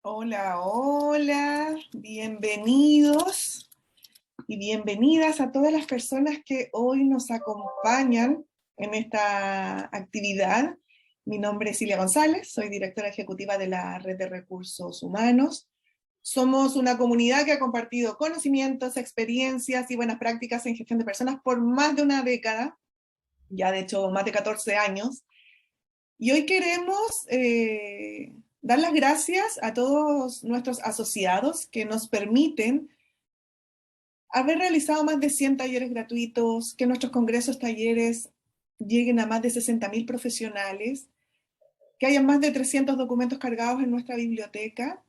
Hola, hola, bienvenidos y bienvenidas a todas las personas que hoy nos acompañan en esta actividad. Mi nombre es Silvia González, soy directora ejecutiva de la Red de Recursos Humanos. Somos una comunidad que ha compartido conocimientos, experiencias y buenas prácticas en gestión de personas por más de una década, ya de hecho más de 14 años. Y hoy queremos dar las gracias a todos nuestros asociados que nos permiten haber realizado más de 100 talleres gratuitos, que nuestros congresos talleres lleguen a más de 60.000 profesionales, que haya más de 300 documentos cargados en nuestra biblioteca.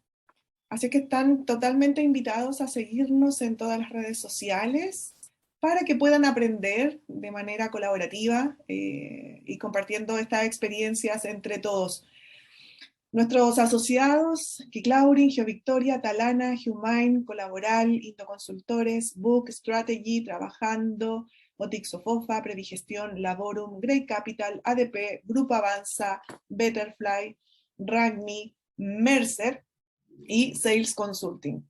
Así que están totalmente invitados a seguirnos en todas las redes sociales para que puedan aprender de manera colaborativa y compartiendo estas experiencias entre todos. Nuestros asociados, Kiclaurin, GeoVictoria, Talana, Humine, Colaboral, Indoconsultores, Book, Strategy, Trabajando, Otixofofa, Predigestión, Laborum, Grey Capital, ADP, Grupo Avanza, Betterfly, Ragmi, Mercer y Sales Consulting.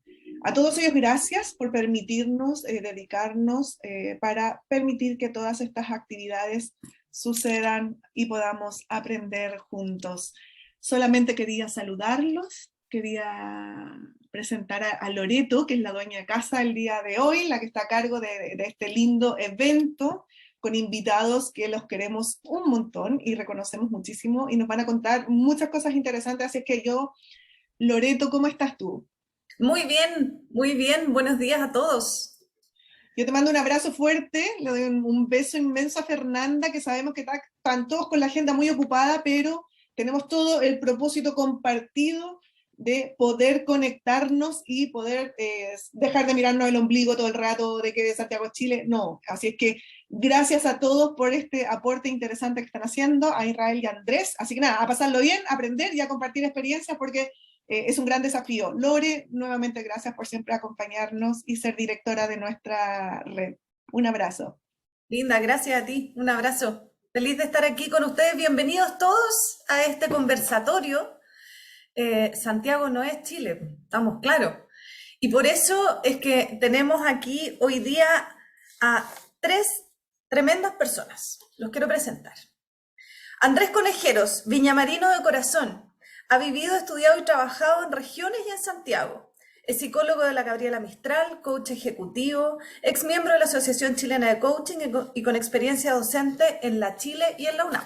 A todos ellos gracias por permitirnos dedicarnos para permitir que todas estas actividades sucedan y podamos aprender juntos. Solamente quería saludarlos, quería presentar a Loreto, que es la dueña de casa el día de hoy, la que está a cargo de este lindo evento, con invitados que los queremos un montón y reconocemos muchísimo y nos van a contar muchas cosas interesantes, así que Loreto, ¿cómo estás tú? Muy bien, muy bien. Buenos días a todos. Yo te mando un abrazo fuerte, le doy un beso inmenso a Fernanda, que sabemos que están todos con la agenda muy ocupada, pero tenemos todo el propósito compartido de poder conectarnos y poder dejar de mirarnos el ombligo todo el rato de que de Santiago, Chile, no. Así es que gracias a todos por este aporte interesante que están haciendo, a Israel y a Andrés. Así que nada, a pasarlo bien, a aprender y a compartir experiencias porque es un gran desafío. Lore, nuevamente gracias por siempre acompañarnos y ser directora de nuestra red. Un abrazo. Linda, gracias a ti. Un abrazo. Feliz de estar aquí con ustedes. Bienvenidos todos a este conversatorio. Santiago no es Chile, estamos claros. Y por eso es que tenemos aquí hoy día a tres tremendas personas. Los quiero presentar. Andrés Conejeros, viñamarino de corazón, ha vivido, estudiado y trabajado en regiones y en Santiago. Es psicólogo de la Gabriela Mistral, coach ejecutivo, ex miembro de la Asociación Chilena de Coaching y con experiencia docente en la Chile y en la UNAM.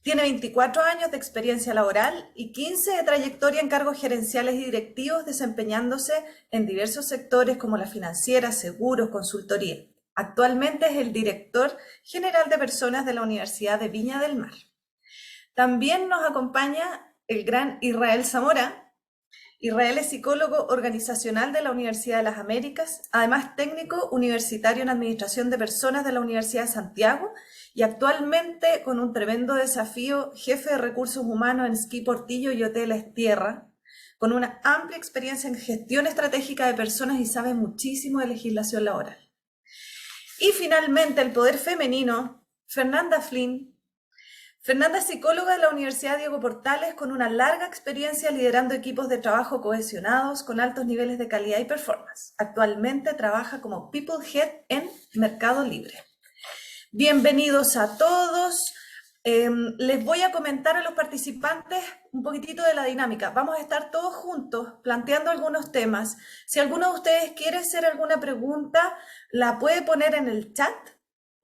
Tiene 24 años de experiencia laboral y 15 de trayectoria en cargos gerenciales y directivos, desempeñándose en diversos sectores como la financiera, seguros, consultoría. Actualmente es el director general de personas de la Universidad de Viña del Mar. También nos acompaña el gran Israel Zamora. Israel es psicólogo organizacional de la Universidad de las Américas, además técnico universitario en Administración de Personas de la Universidad de Santiago y actualmente con un tremendo desafío, jefe de recursos humanos en Ski Portillo y Hoteles Tierra, con una amplia experiencia en gestión estratégica de personas y sabe muchísimo de legislación laboral. Y finalmente el poder femenino, Fernanda Flynn. Fernanda es psicóloga de la Universidad Diego Portales con una larga experiencia liderando equipos de trabajo cohesionados con altos niveles de calidad y performance. Actualmente trabaja como People Head en Mercado Libre. Bienvenidos a todos. Les voy a comentar a los participantes un poquitito de la dinámica. Vamos a estar todos juntos planteando algunos temas. Si alguno de ustedes quiere hacer alguna pregunta, la puede poner en el chat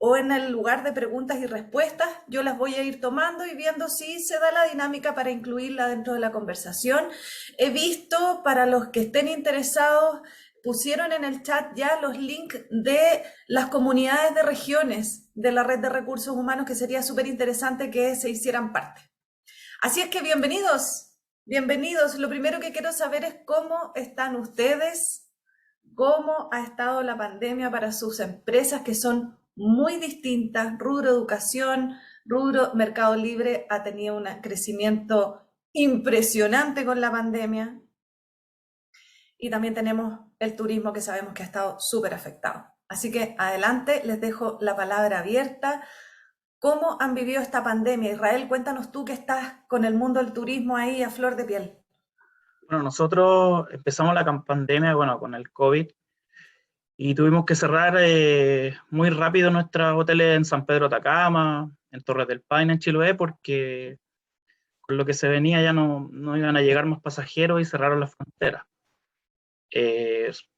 o en el lugar de preguntas y respuestas. Yo las voy a ir tomando y viendo si se da la dinámica para incluirla dentro de la conversación. He visto, para los que estén interesados, pusieron en el chat ya los links de las comunidades de regiones de la Red de Recursos Humanos, que sería súper interesante que se hicieran parte. Así es que bienvenidos, bienvenidos. Lo primero que quiero saber es cómo están ustedes, cómo ha estado la pandemia para sus empresas que son muy distintas. Rubro educación, rubro Mercado Libre ha tenido un crecimiento impresionante con la pandemia. Y también tenemos el turismo, que sabemos que ha estado súper afectado. Así que adelante, les dejo la palabra abierta. ¿Cómo han vivido esta pandemia? Israel, cuéntanos tú que estás con el mundo del turismo ahí a flor de piel. Bueno, nosotros empezamos la pandemia, bueno, con el COVID y tuvimos que cerrar muy rápido nuestros hoteles en San Pedro de Atacama, en Torres del Paine, en Chiloé, porque con lo que se venía ya no iban a llegar más pasajeros y cerraron las fronteras.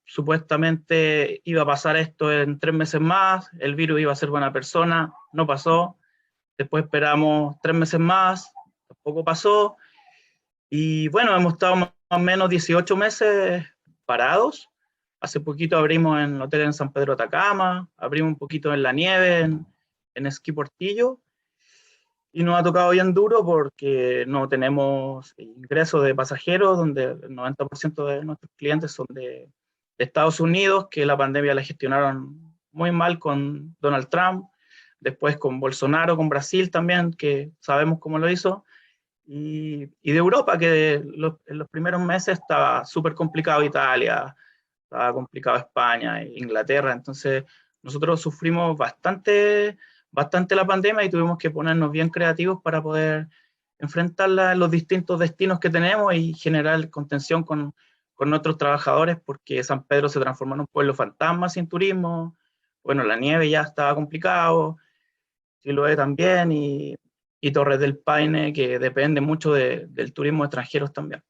Supuestamente iba a pasar esto en 3 meses más, el virus iba a ser buena persona, no pasó. Después esperamos 3 meses más, tampoco pasó. Y bueno, hemos estado más o menos 18 meses parados. Hace poquito abrimos en el hotel en San Pedro de Atacama, abrimos un poquito en la nieve, en Esquí Portillo, y nos ha tocado bien duro porque no tenemos ingresos de pasajeros, donde el 90% de nuestros clientes son de Estados Unidos, que la pandemia la gestionaron muy mal con Donald Trump, después con Bolsonaro, con Brasil también, que sabemos cómo lo hizo, y de Europa, que en los primeros meses estaba súper complicado Italia, estaba complicado España, Inglaterra, entonces nosotros sufrimos bastante la pandemia y tuvimos que ponernos bien creativos para poder enfrentar los distintos destinos que tenemos y generar contención con nuestros trabajadores, porque San Pedro se transformó en un pueblo fantasma sin turismo, bueno, la nieve ya estaba complicado, Chiloé también, y Torres del Paine, que depende mucho del turismo de extranjeros también.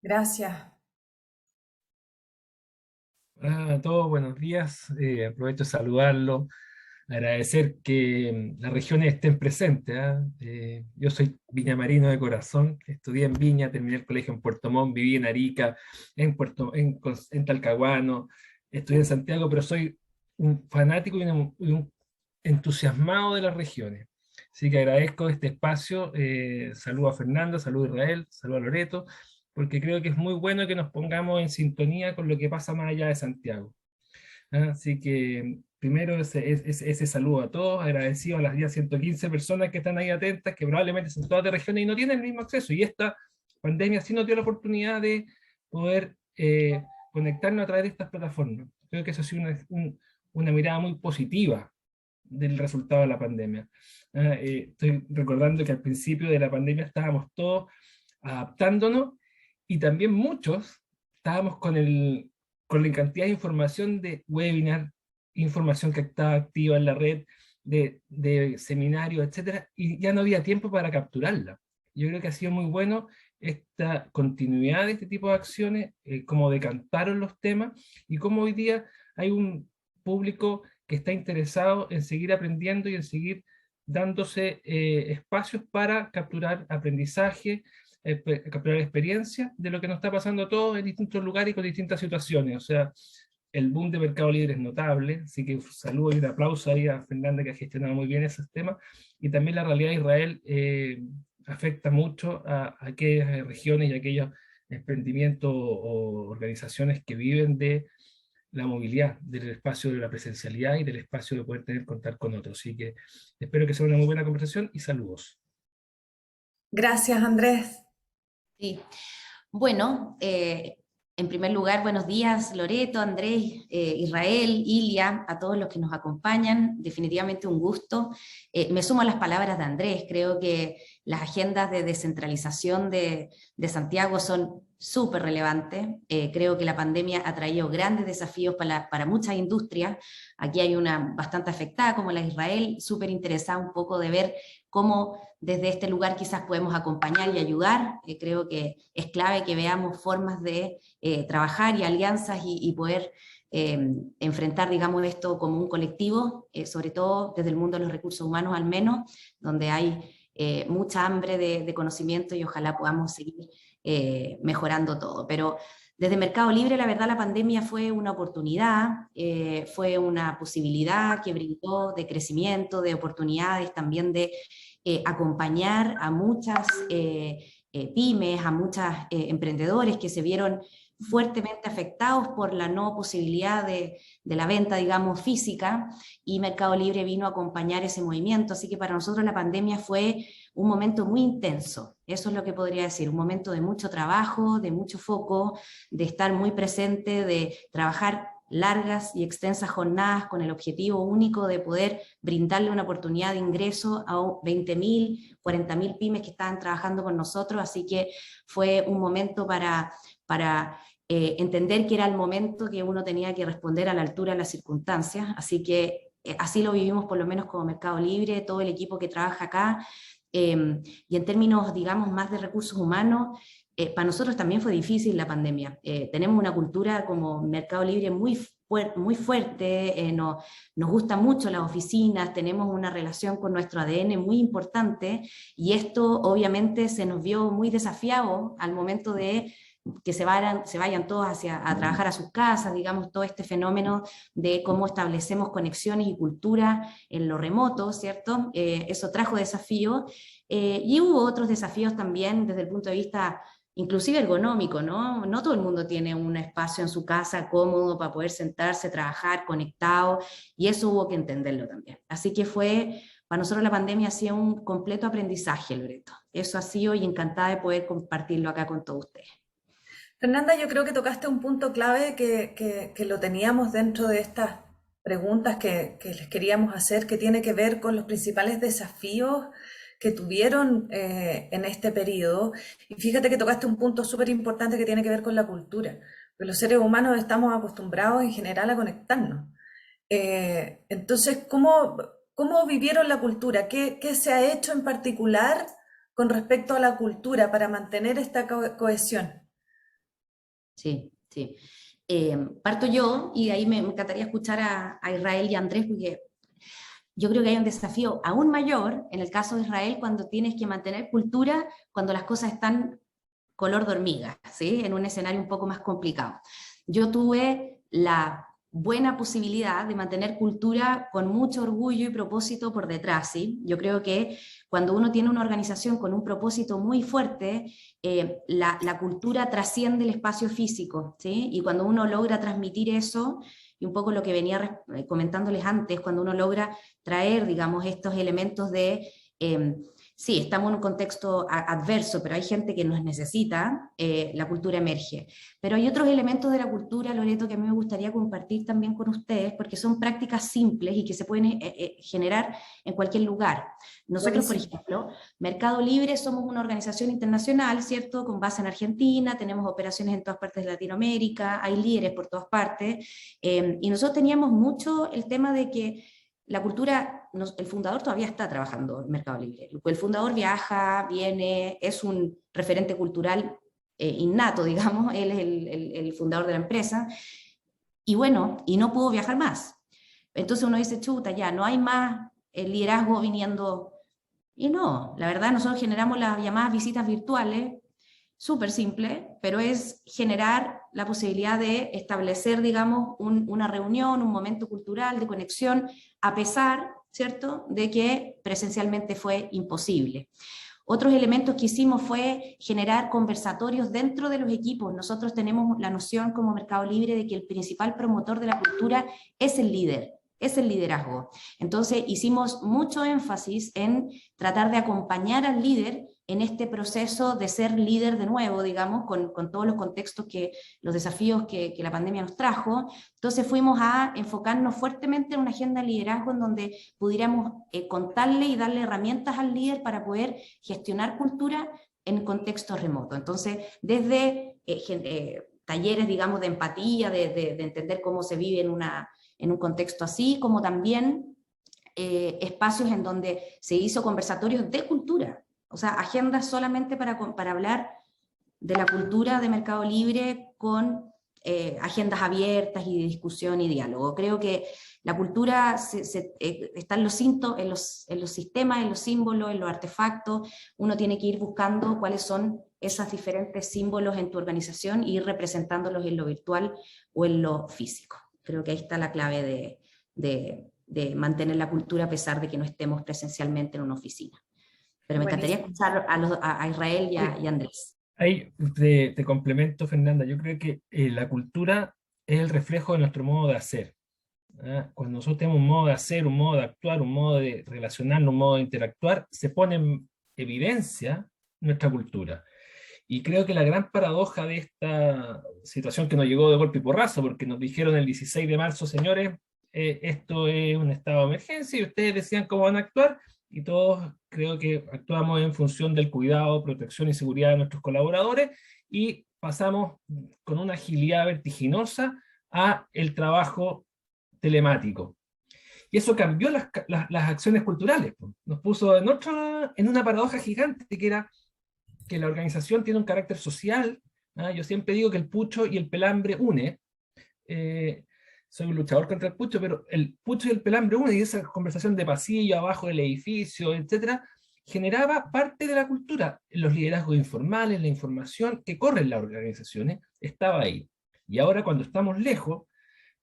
Gracias. Hola a todos, buenos días. Aprovecho de saludarlo, agradecer que las regiones estén presentes. ¿Ah? Yo soy viñamarino de corazón, estudié en Viña, terminé el colegio en Puerto Montt, viví en Arica, en Talcahuano, estudié en Santiago, pero soy un fanático y un entusiasmado de las regiones. Así que agradezco este espacio. Saludo a Fernando, saludo a Israel, saludo a Loreto, porque creo que es muy bueno que nos pongamos en sintonía con lo que pasa más allá de Santiago. Así que primero ese saludo a todos, agradecido a las 115 personas que están ahí atentas, que probablemente son todas de regiones y no tienen el mismo acceso. Y esta pandemia sí nos dio la oportunidad de poder conectarnos a través de estas plataformas. Creo que eso ha sido una mirada muy positiva del resultado de la pandemia. Estoy recordando que al principio de la pandemia estábamos todos adaptándonos y también muchos estábamos con la cantidad de información de webinar, información que estaba activa en la red, de seminarios, etcétera, y ya no había tiempo para capturarla. Yo creo que ha sido muy bueno esta continuidad de este tipo de acciones, cómo decantaron los temas y cómo hoy día hay un público que está interesado en seguir aprendiendo y en seguir dándose espacios para capturar aprendizaje, capturar experiencia de lo que nos está pasando a todos en distintos lugares y con distintas situaciones. O sea, el boom de Mercado Libre es notable, así que un saludo y un aplauso ahí a Fernanda, que ha gestionado muy bien esos temas, y también la realidad de Israel afecta mucho a aquellas regiones y a aquellos emprendimientos o organizaciones que viven de la movilidad, del espacio de la presencialidad y del espacio de poder contar con otros. Así que espero que sea una muy buena conversación y saludos. Gracias, Andrés. Sí. Bueno, en primer lugar, buenos días, Loreto, Andrés, Israel, Ilia, a todos los que nos acompañan. Definitivamente un gusto. Me sumo a las palabras de Andrés. Creo que las agendas de descentralización de Santiago son súper relevantes. Creo que la pandemia ha traído grandes desafíos para muchas industrias. Aquí hay una bastante afectada, como la de Israel, súper interesada un poco de ver cómo desde este lugar quizás podemos acompañar y ayudar. Creo que es clave que veamos formas de trabajar y alianzas y poder enfrentar, digamos, esto como un colectivo, sobre todo desde el mundo de los recursos humanos al menos, donde hay mucha hambre de conocimiento y ojalá podamos seguir mejorando todo. Pero desde Mercado Libre, la verdad, la pandemia fue una oportunidad, fue una posibilidad que brindó de crecimiento, de oportunidades, también de acompañar a muchas pymes, a muchos emprendedores que se vieron fuertemente afectados por la no posibilidad de la venta, digamos, física, y Mercado Libre vino a acompañar ese movimiento. Así que para nosotros la pandemia fue un momento muy intenso, eso es lo que podría decir, un momento de mucho trabajo, de mucho foco, de estar muy presente, de trabajar largas y extensas jornadas con el objetivo único de poder brindarle una oportunidad de ingreso a 20.000, 40.000 pymes que estaban trabajando con nosotros, así que fue un momento para entender que era el momento que uno tenía que responder a la altura de las circunstancias, así que así lo vivimos por lo menos como Mercado Libre, todo el equipo que trabaja acá, y en términos, digamos, más de recursos humanos, para nosotros también fue difícil la pandemia. Tenemos una cultura como Mercado Libre muy fuerte, nos gustan mucho las oficinas, tenemos una relación con nuestro ADN muy importante, y esto obviamente se nos vio muy desafiado al momento de que se vayan todos a trabajar a sus casas, digamos, todo este fenómeno de cómo establecemos conexiones y cultura en lo remoto, ¿cierto? Eso trajo desafíos, y hubo otros desafíos también desde el punto de vista inclusive ergonómico, ¿no? No todo el mundo tiene un espacio en su casa cómodo para poder sentarse, trabajar, conectado, y eso hubo que entenderlo también. Así que para nosotros la pandemia ha sido un completo aprendizaje, Loreto. Eso ha sido, y encantada de poder compartirlo acá con todos ustedes. Fernanda, yo creo que tocaste un punto clave que lo teníamos dentro de estas preguntas que les queríamos hacer, que tiene que ver con los principales desafíos que tuvieron en este periodo. Y fíjate que tocaste un punto súper importante que tiene que ver con la cultura, porque los seres humanos estamos acostumbrados en general a conectarnos. Entonces, ¿cómo vivieron la cultura? ¿Qué se ha hecho en particular con respecto a la cultura para mantener esta cohesión? Sí, sí. Parto yo, y ahí me encantaría escuchar a Israel y a Andrés, porque yo creo que hay un desafío aún mayor en el caso de Israel cuando tienes que mantener cultura cuando las cosas están color de hormiga, ¿sí? En un escenario un poco más complicado. Yo tuve la buena posibilidad de mantener cultura con mucho orgullo y propósito por detrás, ¿sí? Yo creo que cuando uno tiene una organización con un propósito muy fuerte, la cultura trasciende el espacio físico, ¿sí? Y cuando uno logra transmitir eso, y un poco lo que venía comentándoles antes, cuando uno logra traer, digamos, estos elementos de sí, estamos en un contexto adverso, pero hay gente que nos necesita, la cultura emerge. Pero hay otros elementos de la cultura, Loreto, que a mí me gustaría compartir también con ustedes, porque son prácticas simples y que se pueden generar en cualquier lugar. Nosotros, por ejemplo, Mercado Libre, somos una organización internacional, ¿cierto?, con base en Argentina, tenemos operaciones en todas partes de Latinoamérica, hay líderes por todas partes, y nosotros teníamos mucho el tema de que la cultura, el fundador todavía está trabajando en Mercado Libre. El fundador viaja, viene, es un referente cultural innato, digamos, él es el fundador de la empresa, y bueno, y no pudo viajar más. Entonces uno dice, chuta, ya, no hay más el liderazgo viniendo, y no, la verdad nosotros generamos las llamadas visitas virtuales, súper simple, pero es generar la posibilidad de establecer, digamos, una reunión, un momento cultural de conexión, a pesar, ¿cierto?, de que presencialmente fue imposible. Otros elementos que hicimos fue generar conversatorios dentro de los equipos. Nosotros tenemos la noción como Mercado Libre de que el principal promotor de la cultura es el líder, es el liderazgo. Entonces hicimos mucho énfasis en tratar de acompañar al líder en este proceso de ser líder de nuevo, digamos, con todos los contextos, los desafíos que la pandemia nos trajo. Entonces fuimos a enfocarnos fuertemente en una agenda de liderazgo en donde pudiéramos contarle y darle herramientas al líder para poder gestionar cultura en contextos remotos. Entonces, desde talleres, digamos, de empatía, de entender cómo se vive en un contexto así, como también espacios en donde se hizo conversatorios de cultura, o sea, agendas solamente para hablar de la cultura de Mercado Libre con agendas abiertas y de discusión y diálogo. Creo que la cultura está en los sistemas, en los símbolos, en los artefactos. Uno tiene que ir buscando cuáles son esos diferentes símbolos en tu organización e ir representándolos en lo virtual o en lo físico. Creo que ahí está la clave de mantener la cultura a pesar de que no estemos presencialmente en una oficina. Pero me encantaría escuchar a Israel y a Andrés. Ahí te complemento, Fernanda. Yo creo que la cultura es el reflejo de nuestro modo de hacer. Cuando nosotros tenemos un modo de hacer, un modo de actuar, un modo de relacionarnos, un modo de interactuar, se pone en evidencia nuestra cultura. Y creo que la gran paradoja de esta situación que nos llegó de golpe y porrazo, porque nos dijeron el 16 de marzo, señores, esto es un estado de emergencia y ustedes decían cómo van a actuar, y todos creo que actuamos en función del cuidado, protección y seguridad de nuestros colaboradores, y pasamos con una agilidad vertiginosa a el trabajo telemático. Y eso cambió las acciones culturales, pues. Nos puso en una paradoja gigante, que era que la organización tiene un carácter social. ¿Ah? Yo siempre digo que el pucho y el pelambre une. Eh, Soy un luchador contra el pucho, pero el pucho y el pelambre une, y esa conversación de pasillo, abajo del edificio, etcétera, generaba parte de la cultura. Los liderazgos informales, la información que corre en las organizaciones, estaba ahí. Y ahora, cuando estamos lejos,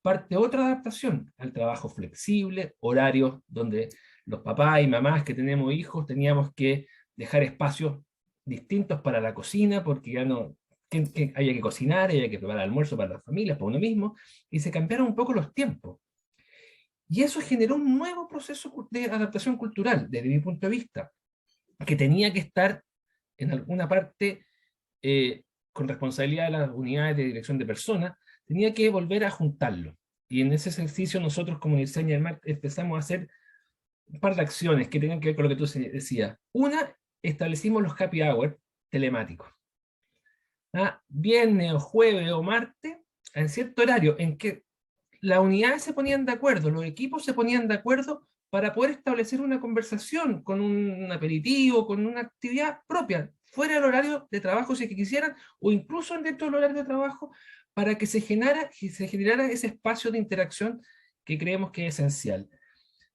parte otra adaptación al trabajo flexible, horarios donde los papás y mamás que tenemos hijos teníamos que dejar espacios distintos para la cocina, porque ya no había que cocinar, había que preparar almuerzo para las familias, para uno mismo, y se cambiaron un poco los tiempos. Y eso generó un nuevo proceso de adaptación cultural, desde mi punto de vista, que tenía que estar en alguna parte con responsabilidad de las unidades de dirección de personas, tenía que volver a juntarlo. Y en ese ejercicio nosotros como Universidad del Mar empezamos a hacer un par de acciones que tenían que ver con lo que tú decías. Una, establecimos los happy hour telemáticos. Viernes o jueves o martes, en cierto horario, en que las unidades se ponían de acuerdo, los equipos se ponían de acuerdo para poder establecer una conversación con un aperitivo, con una actividad propia, fuera del horario de trabajo si es que quisieran, o incluso dentro del horario de trabajo, para que se generara ese espacio de interacción que creemos que es esencial.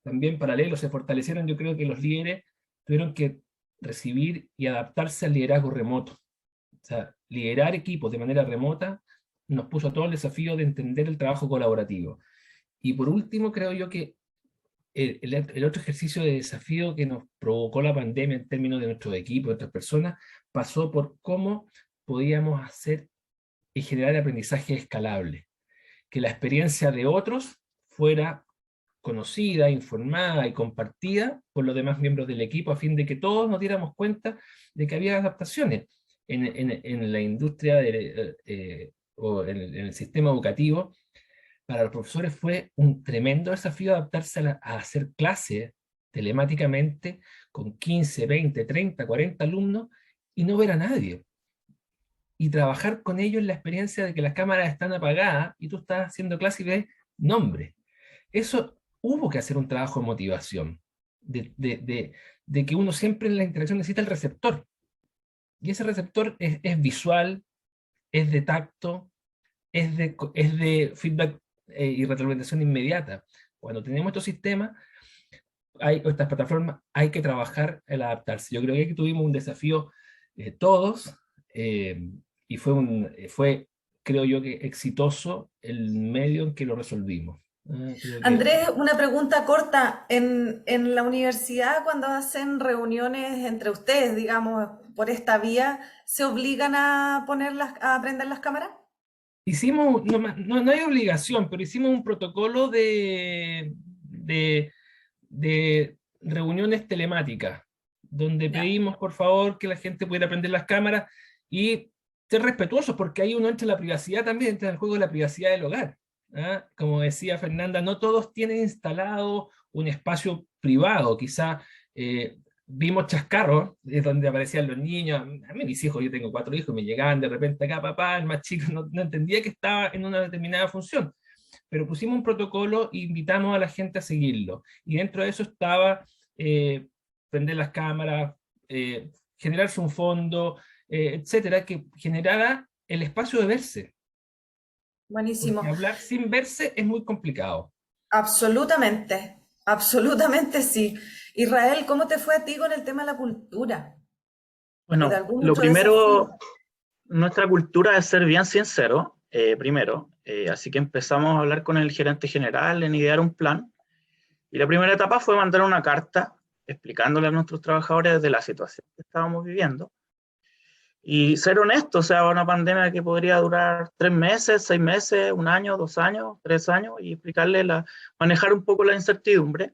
También paralelo se fortalecieron, yo creo que los líderes tuvieron que recibir y adaptarse al liderazgo remoto. O sea, liderar equipos de manera remota nos puso a todo el desafío de entender el trabajo colaborativo. Y por último, creo yo que el otro ejercicio de desafío que nos provocó la pandemia en términos de nuestros equipos, de nuestras personas, pasó por cómo podíamos hacer y generar aprendizaje escalable. Que la experiencia de otros fuera conocida, informada y compartida por los demás miembros del equipo, a fin de que todos nos diéramos cuenta de que había adaptaciones en la industria o en el sistema educativo. Para los profesores fue un tremendo desafío adaptarse a hacer clases telemáticamente con 15, 20, 30, 40 alumnos y no ver a nadie. Y trabajar con ellos en la experiencia de que las cámaras están apagadas y tú estás haciendo clase y ves nombre. Eso hubo que hacer un trabajo de motivación, de que uno siempre en la interacción necesita el receptor. Y ese receptor es visual, es de tacto, es de feedback y retroalimentación inmediata. Cuando tenemos estos sistemas, estas plataformas, hay que trabajar el adaptarse. Yo creo que aquí tuvimos un desafío todos, y fue, creo yo, que exitoso el medio en que lo resolvimos. Andrés, una pregunta corta. En la universidad, cuando hacen reuniones entre ustedes, digamos, por esta vía, ¿se obligan a a prender las cámaras? Hicimos, no hay obligación, pero hicimos un protocolo de reuniones telemáticas, donde Ya. pedimos por favor que la gente pudiera prender las cámaras y ser respetuosos, porque ahí uno entra en la privacidad también, entra en el juego de la privacidad del hogar. Como decía Fernanda, no todos tienen instalado un espacio privado, quizá vimos chascarros donde aparecían los niños. A mí mis hijos, yo tengo 4 hijos, me llegaban de repente acá, papá, el más chico no entendía que estaba en una determinada función, pero pusimos un protocolo e invitamos a la gente a seguirlo, y dentro de eso estaba prender las cámaras, generarse un fondo, etcétera, que generara el espacio de verse, Buenísimo. porque hablar sin verse es muy complicado. Absolutamente, absolutamente sí. Israel, ¿cómo te fue a ti con el tema de la cultura? ¿O de Bueno, algún lo otro desafío? primero, nuestra cultura es ser bien sincero, primero. Así que empezamos a hablar con el gerente general en idear un plan. Y la primera etapa fue mandar una carta explicándole a nuestros trabajadores de la situación que estábamos viviendo. Y ser honesto, o sea, una pandemia que podría durar 3 meses, 6 meses, 1 año, 2 años, 3 años, y explicarle manejar un poco la incertidumbre.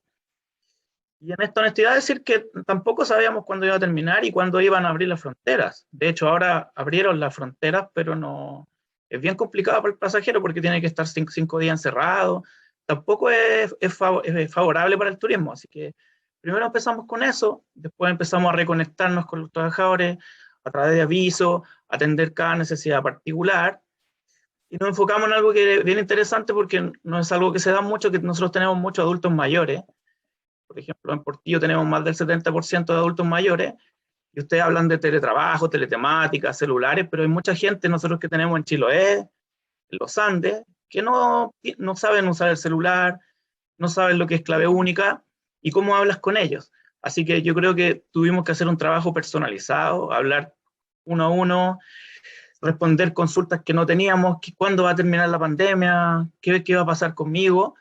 Y en esta honestidad decir que tampoco sabíamos cuándo iba a terminar y cuándo iban a abrir las fronteras. De hecho, ahora abrieron las fronteras, pero no, es bien complicado para el pasajero porque tiene que estar 5 días encerrado. Tampoco es favorable para el turismo. Así que primero empezamos con eso, después empezamos a reconectarnos con los trabajadores a través de avisos, atender cada necesidad particular. Y nos enfocamos en algo que es bien interesante porque no es algo que se da mucho, que nosotros tenemos muchos adultos mayores. Por ejemplo, en Portillo tenemos más del 70% de adultos mayores, y ustedes hablan de teletrabajo, teletemática, celulares, pero hay mucha gente, nosotros que tenemos en Chiloé, en los Andes, que no saben usar el celular, no saben lo que es clave única, y cómo hablas con ellos. Así que yo creo que tuvimos que hacer un trabajo personalizado, hablar uno a uno, responder consultas que no teníamos, cuándo va a terminar la pandemia, qué va a pasar conmigo.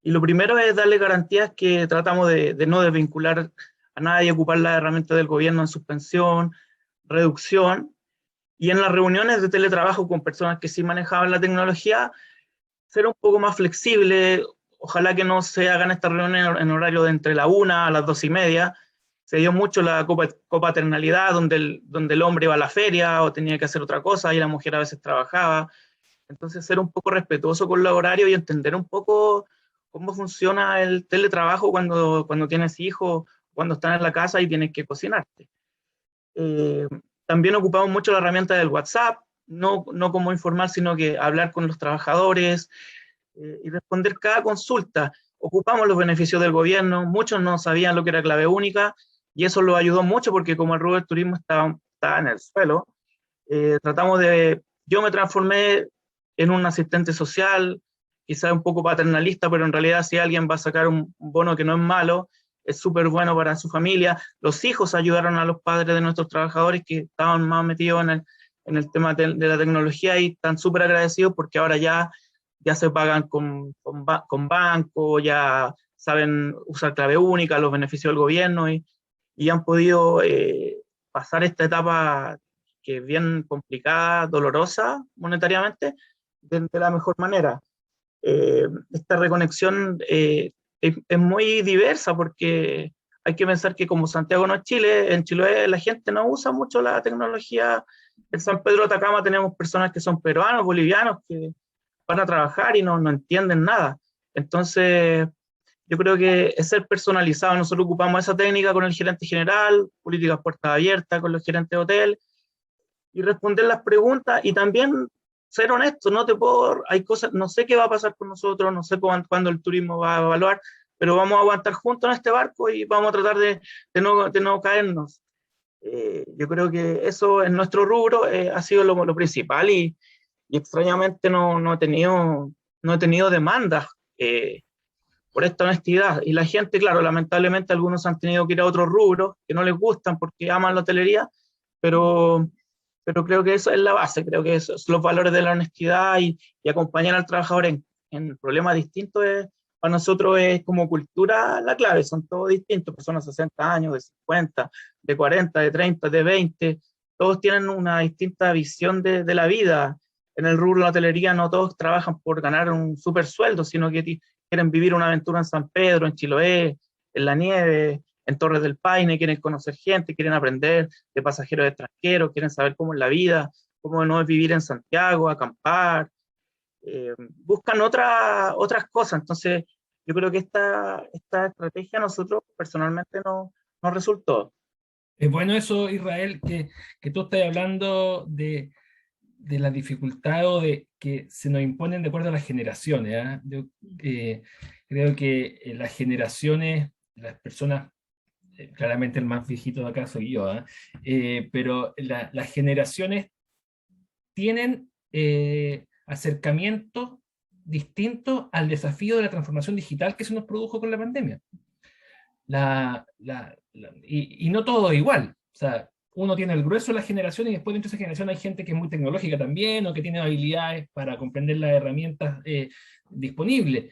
Y lo primero es darle garantías que tratamos de no desvincular a nadie, ocupar las herramientas del gobierno en suspensión, reducción, y en las reuniones de teletrabajo con personas que sí manejaban la tecnología, ser un poco más flexible. Ojalá que no se hagan estas reuniones en horario de entre la 1 a las 2:30. Se dio mucho la copaternalidad, donde el hombre iba a la feria o tenía que hacer otra cosa y la mujer a veces trabajaba. Entonces, ser un poco respetuoso con los horarios y entender un poco cómo funciona el teletrabajo cuando tienes hijos, cuando estás en la casa y tienes que cocinarte. También ocupamos mucho la herramienta del WhatsApp, no como informar, sino que hablar con los trabajadores y responder cada consulta. Ocupamos los beneficios del gobierno, muchos no sabían lo que era clave única, y eso los ayudó mucho porque como el rubro del turismo estaba en el suelo, yo me transformé en un asistente social, quizás un poco paternalista, pero en realidad si alguien va a sacar un bono que no es malo, es súper bueno para su familia. Los hijos ayudaron a los padres de nuestros trabajadores que estaban más metidos en el tema de la tecnología y están súper agradecidos porque ahora ya se pagan con banco, ya saben usar clave única, los beneficios del gobierno y han podido pasar esta etapa que es bien complicada, dolorosa monetariamente, de la mejor manera. Esta reconexión es muy diversa porque hay que pensar que como Santiago no es Chile, en Chiloé la gente no usa mucho la tecnología. En San Pedro de Atacama tenemos personas que son peruanos, bolivianos, que van a trabajar y no entienden nada. Entonces, yo creo que es ser personalizado. Nosotros ocupamos esa técnica con el gerente general, políticas puertas abiertas con los gerentes de hotel, y responder las preguntas y también ser honesto. Hay cosas, no sé qué va a pasar con nosotros, no sé cuándo el turismo va a evaluar, pero vamos a aguantar juntos en este barco y vamos a tratar de no caernos. Yo creo que eso en nuestro rubro ha sido lo principal y extrañamente no he tenido demandas por esta honestidad. Y la gente, claro, lamentablemente algunos han tenido que ir a otros rubros que no les gustan porque aman la hotelería, pero creo que eso es la base, creo que esos son los valores de la honestidad y acompañar al trabajador en problemas distintos. Para nosotros es como cultura la clave, son todos distintos, personas de 60 años, de 50, de 40, de 30, de 20, todos tienen una distinta visión de la vida. En el rubro de la hotelería no todos trabajan por ganar un super sueldo, sino que quieren vivir una aventura en San Pedro, en Chiloé, en la nieve, en Torres del Paine, quieren conocer gente, quieren aprender de pasajeros extranjeros, quieren saber cómo es la vida, cómo no es vivir en Santiago, acampar, buscan otras cosas. Entonces, yo creo que esta estrategia a nosotros personalmente nos resultó. Es bueno eso, Israel, que tú estás hablando de la dificultad o de que se nos imponen de acuerdo a las generaciones. ¿Eh? Yo creo que las generaciones, las personas, claramente el más viejito de acá soy yo, pero las generaciones tienen acercamientos distintos al desafío de la transformación digital que se nos produjo con la pandemia. Y no todo es igual. O sea, uno tiene el grueso de la generación y después dentro de esa generación hay gente que es muy tecnológica también o que tiene habilidades para comprender las herramientas disponibles.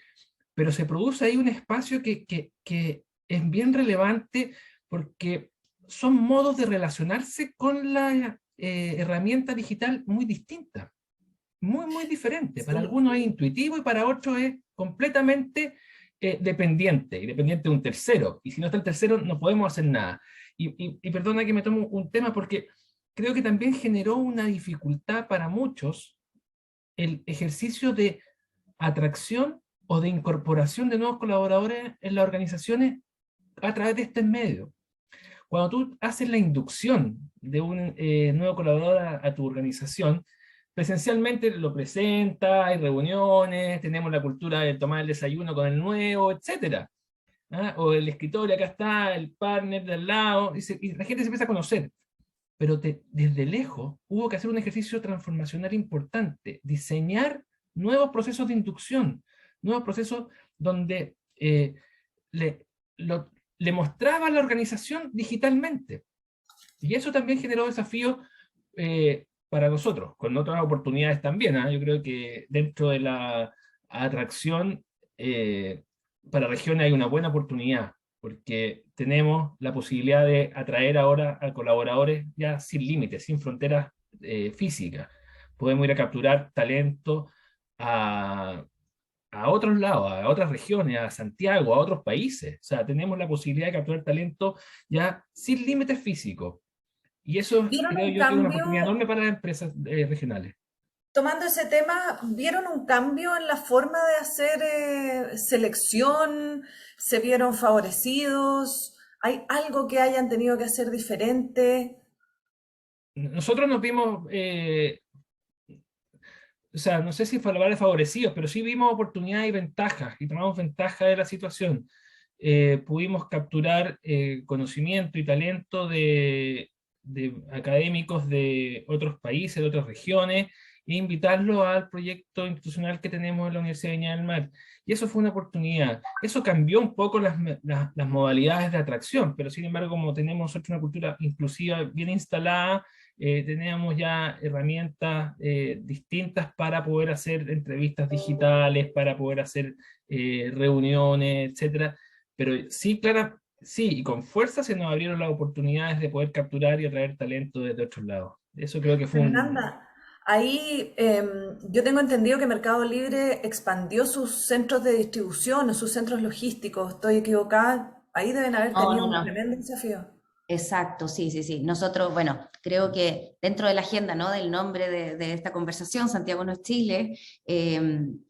Pero se produce ahí un espacio que es bien relevante porque son modos de relacionarse con la herramienta digital muy distintas, muy diferentes. Para algunos es intuitivo y para otros es completamente dependiente, y dependiente de un tercero, y si no está el tercero no podemos hacer nada. Y perdona que me tomo un tema porque creo que también generó una dificultad para muchos el ejercicio de atracción o de incorporación de nuevos colaboradores en las organizaciones a través de este medio. Cuando tú haces la inducción de un nuevo colaborador a tu organización, presencialmente lo presenta, hay reuniones, tenemos la cultura de tomar el desayuno con el nuevo, etcétera. ¿Ah? O el escritorio, acá está, el partner de al lado, y la gente se empieza a conocer. Pero desde lejos hubo que hacer un ejercicio transformacional importante, diseñar nuevos procesos de inducción, nuevos procesos donde le, le mostraba la organización digitalmente. Y eso también generó desafíos para nosotros, con otras oportunidades también. Yo creo que dentro de la atracción para regiones hay una buena oportunidad, porque tenemos la posibilidad de atraer ahora a colaboradores ya sin límites, sin fronteras físicas. Podemos ir a capturar talento a otros lados, a otras regiones, a Santiago, a otros países. O sea, tenemos la posibilidad de capturar talento ya sin límites físicos. Y eso ¿Vieron creo un yo que es una oportunidad cambio, enorme para las empresas regionales. tomando ese tema, vieron un cambio en la forma de hacer selección? ¿Se vieron favorecidos? ¿Hay algo que hayan tenido que hacer diferente? Nosotros nos vimos, o sea, no sé si palabras favorecidos, pero sí vimos oportunidades y ventajas, y tomamos ventaja de la situación. Pudimos capturar conocimiento y talento de académicos de otros países, de otras regiones, e invitarlos al proyecto institucional que tenemos en la Universidad de Viña del Mar. Y eso fue una oportunidad. Eso cambió un poco las modalidades de atracción, pero sin embargo, como tenemos nosotros una cultura inclusiva bien instalada, teníamos ya herramientas distintas para poder hacer entrevistas digitales, para poder hacer reuniones, etcétera. Pero sí, Clara, sí, y con fuerza se nos abrieron las oportunidades de poder capturar y atraer talento desde otros lados. Eso creo que fue un... Fernanda, ahí yo tengo entendido que Mercado Libre expandió sus centros de distribución o sus centros logísticos. ¿Estoy equivocada? Ahí deben haber No, tenido no, un no. tremendo desafío. Exacto, sí, sí, sí. Nosotros, bueno, creo que dentro de la agenda, ¿no? Del nombre de esta conversación, Santiago no es Chile,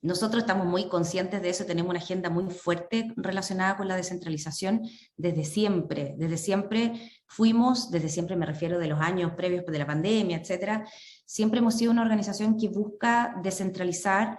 nosotros estamos muy conscientes de eso, tenemos una agenda muy fuerte relacionada con la descentralización desde siempre fuimos, desde siempre me refiero de los años previos de la pandemia, etcétera, siempre hemos sido una organización que busca descentralizar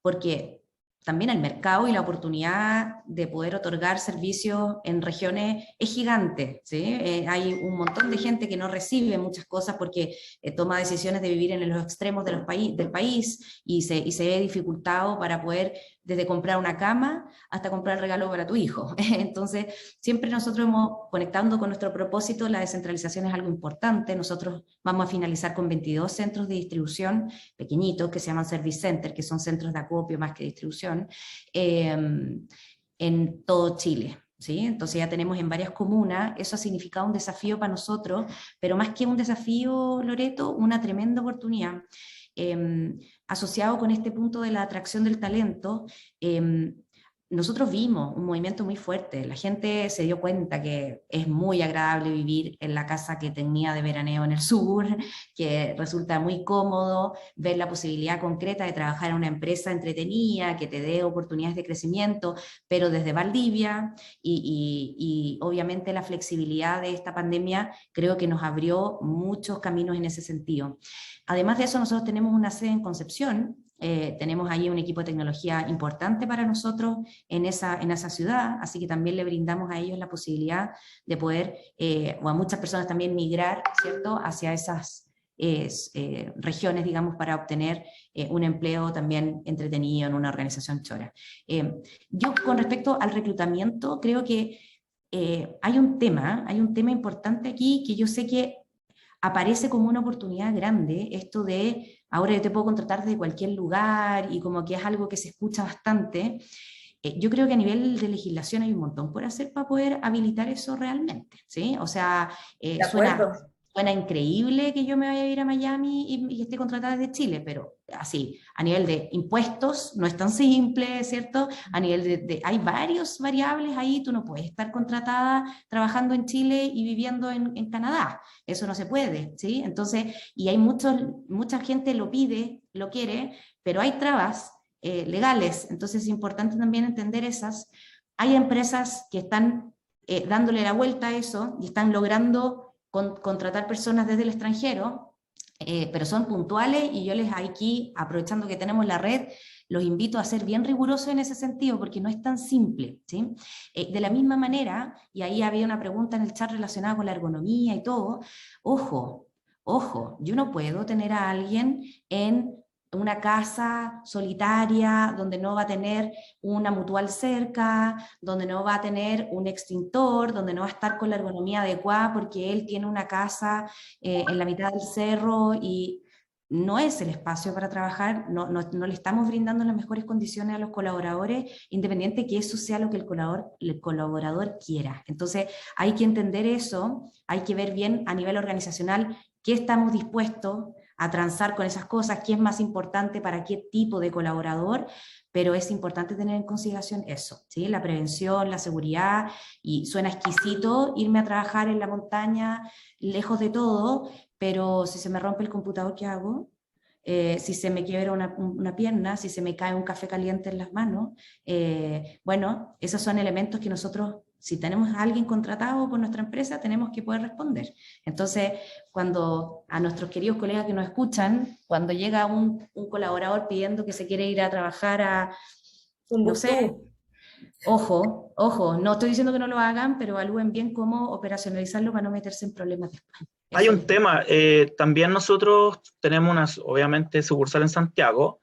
porque también el mercado y la oportunidad de poder otorgar servicios en regiones es gigante, ¿sí? Hay un montón de gente que no recibe muchas cosas porque toma decisiones de vivir en los extremos de del país y se ve dificultado para poder desde comprar una cama hasta comprar el regalo para tu hijo. Entonces, siempre nosotros hemos, conectando con nuestro propósito, la descentralización es algo importante. Nosotros vamos a finalizar con 22 centros de distribución pequeñitos que se llaman Service Center, que son centros de acopio más que distribución, en todo Chile. ¿Sí? Entonces ya tenemos en varias comunas, eso ha significado un desafío para nosotros, pero más que un desafío, Loreto, una tremenda oportunidad. Asociado con este punto de la atracción del talento, nosotros vimos un movimiento muy fuerte, la gente se dio cuenta que es muy agradable vivir en la casa que tenía de veraneo en el sur, que resulta muy cómodo ver la posibilidad concreta de trabajar en una empresa entretenida, que te dé oportunidades de crecimiento, pero desde Valdivia, y obviamente la flexibilidad de esta pandemia creo que nos abrió muchos caminos en ese sentido. Además de eso, nosotros tenemos una sede en Concepción, tenemos ahí un equipo de tecnología importante para nosotros en esa ciudad, así que también le brindamos a ellos la posibilidad de poder, o a muchas personas también migrar, ¿cierto?, hacia esas regiones, digamos, para obtener un empleo también entretenido en una organización chora. Yo con respecto al reclutamiento, creo que hay un tema importante aquí que yo sé que aparece como una oportunidad grande, esto de ahora yo te puedo contratar desde cualquier lugar y como que es algo que se escucha bastante. Yo creo que a nivel de legislación hay un montón por hacer para poder habilitar eso realmente, ¿sí? O sea, De acuerdo. suena increíble que yo me vaya a ir a Miami y esté contratada desde Chile, pero así, a nivel de impuestos no es tan simple, ¿cierto? A nivel hay varios variables ahí, tú no puedes estar contratada trabajando en Chile y viviendo en Canadá, eso no se puede, ¿sí? Entonces, y hay mucha gente lo pide, lo quiere, pero hay trabas legales, entonces es importante también entender esas. Hay empresas que están dándole la vuelta a eso y están logrando contratar personas desde el extranjero, pero son puntuales y yo les aquí, aprovechando que tenemos la red, los invito a ser bien rigurosos en ese sentido porque no es tan simple, ¿sí? De la misma manera, y ahí había una pregunta en el chat relacionada con la ergonomía y todo, ojo, ojo, yo no puedo tener a alguien en una casa solitaria donde no va a tener una mutual cerca, donde no va a tener un extintor, donde no va a estar con la ergonomía adecuada porque él tiene una casa en la mitad del cerro y no es el espacio para trabajar, no le estamos brindando las mejores condiciones a los colaboradores, independiente que eso sea lo que el colaborador quiera. Entonces hay que entender eso, hay que ver bien a nivel organizacional qué estamos dispuestos a transar con esas cosas, qué es más importante para qué tipo de colaborador, pero es importante tener en consideración eso, ¿sí? La prevención, la seguridad, y suena exquisito irme a trabajar en la montaña, lejos de todo, pero si se me rompe el computador, ¿qué hago? Si se me quiebra una pierna, si se me cae un café caliente en las manos, bueno, esos son elementos que nosotros, si tenemos a alguien contratado por nuestra empresa, tenemos que poder responder. Entonces, cuando a nuestros queridos colegas que nos escuchan, cuando llega un colaborador pidiendo que se quiere ir a trabajar a, no sé, ojo, ojo, no estoy diciendo que no lo hagan, pero evalúen bien cómo operacionalizarlo para no meterse en problemas después. Hay Eso un tema, también nosotros tenemos obviamente, sucursal en Santiago.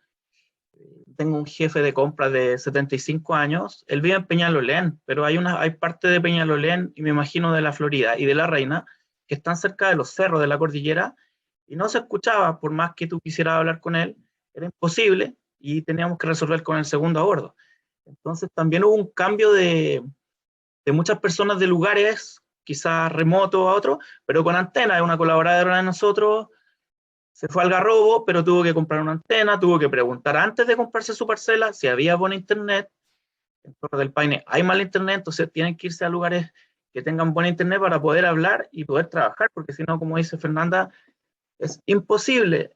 Tengo un jefe de compras de 75 años, él vive en Peñalolén, pero hay parte de Peñalolén, y me imagino de la Florida y de la Reina, que están cerca de los cerros de la cordillera, y no se escuchaba, por más que tú quisieras hablar con él, era imposible, y teníamos que resolver con el segundo a bordo. Entonces también hubo un cambio de muchas personas de lugares, quizás remotos a otros, pero con antena. Es una colaboradora de nosotros, se fue al Garrobo, pero tuvo que comprar una antena, tuvo que preguntar antes de comprarse su parcela si había buen internet. En Torre del Paine hay mal internet, entonces tienen que irse a lugares que tengan buen internet para poder hablar y poder trabajar, porque si no, como dice Fernanda, es imposible.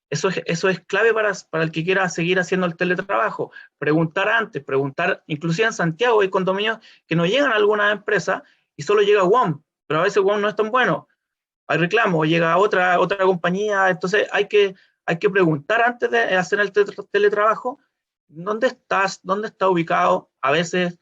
Eso es clave para el que quiera seguir haciendo el teletrabajo. Preguntar antes, preguntar, inclusive en Santiago hay condominios que no llegan a algunas empresas y solo llega WOM, pero a veces WOM no es tan bueno. Hay reclamo, llega otra compañía, entonces hay que preguntar antes de hacer el teletrabajo, ¿dónde estás? ¿Dónde está ubicado? A veces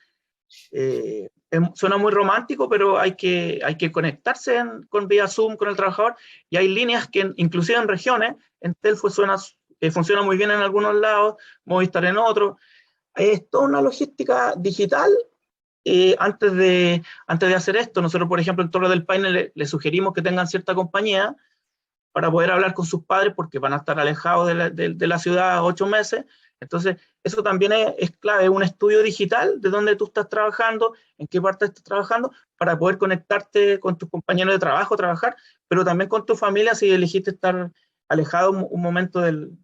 suena muy romántico, pero hay que conectarse con vía Zoom con el trabajador, y hay líneas que inclusive en regiones, en Telfo funciona muy bien en algunos lados, Movistar en otros. Es toda una logística digital. Antes de hacer esto, nosotros, por ejemplo, en Torre del Paine le sugerimos que tengan cierta compañía para poder hablar con sus padres, porque van a estar alejados de la ciudad 8 meses. Entonces, eso también es clave, un estudio digital de dónde tú estás trabajando, en qué parte estás trabajando, para poder conectarte con tus compañeros de trabajo, trabajar, pero también con tu familia si elegiste estar alejado un momento en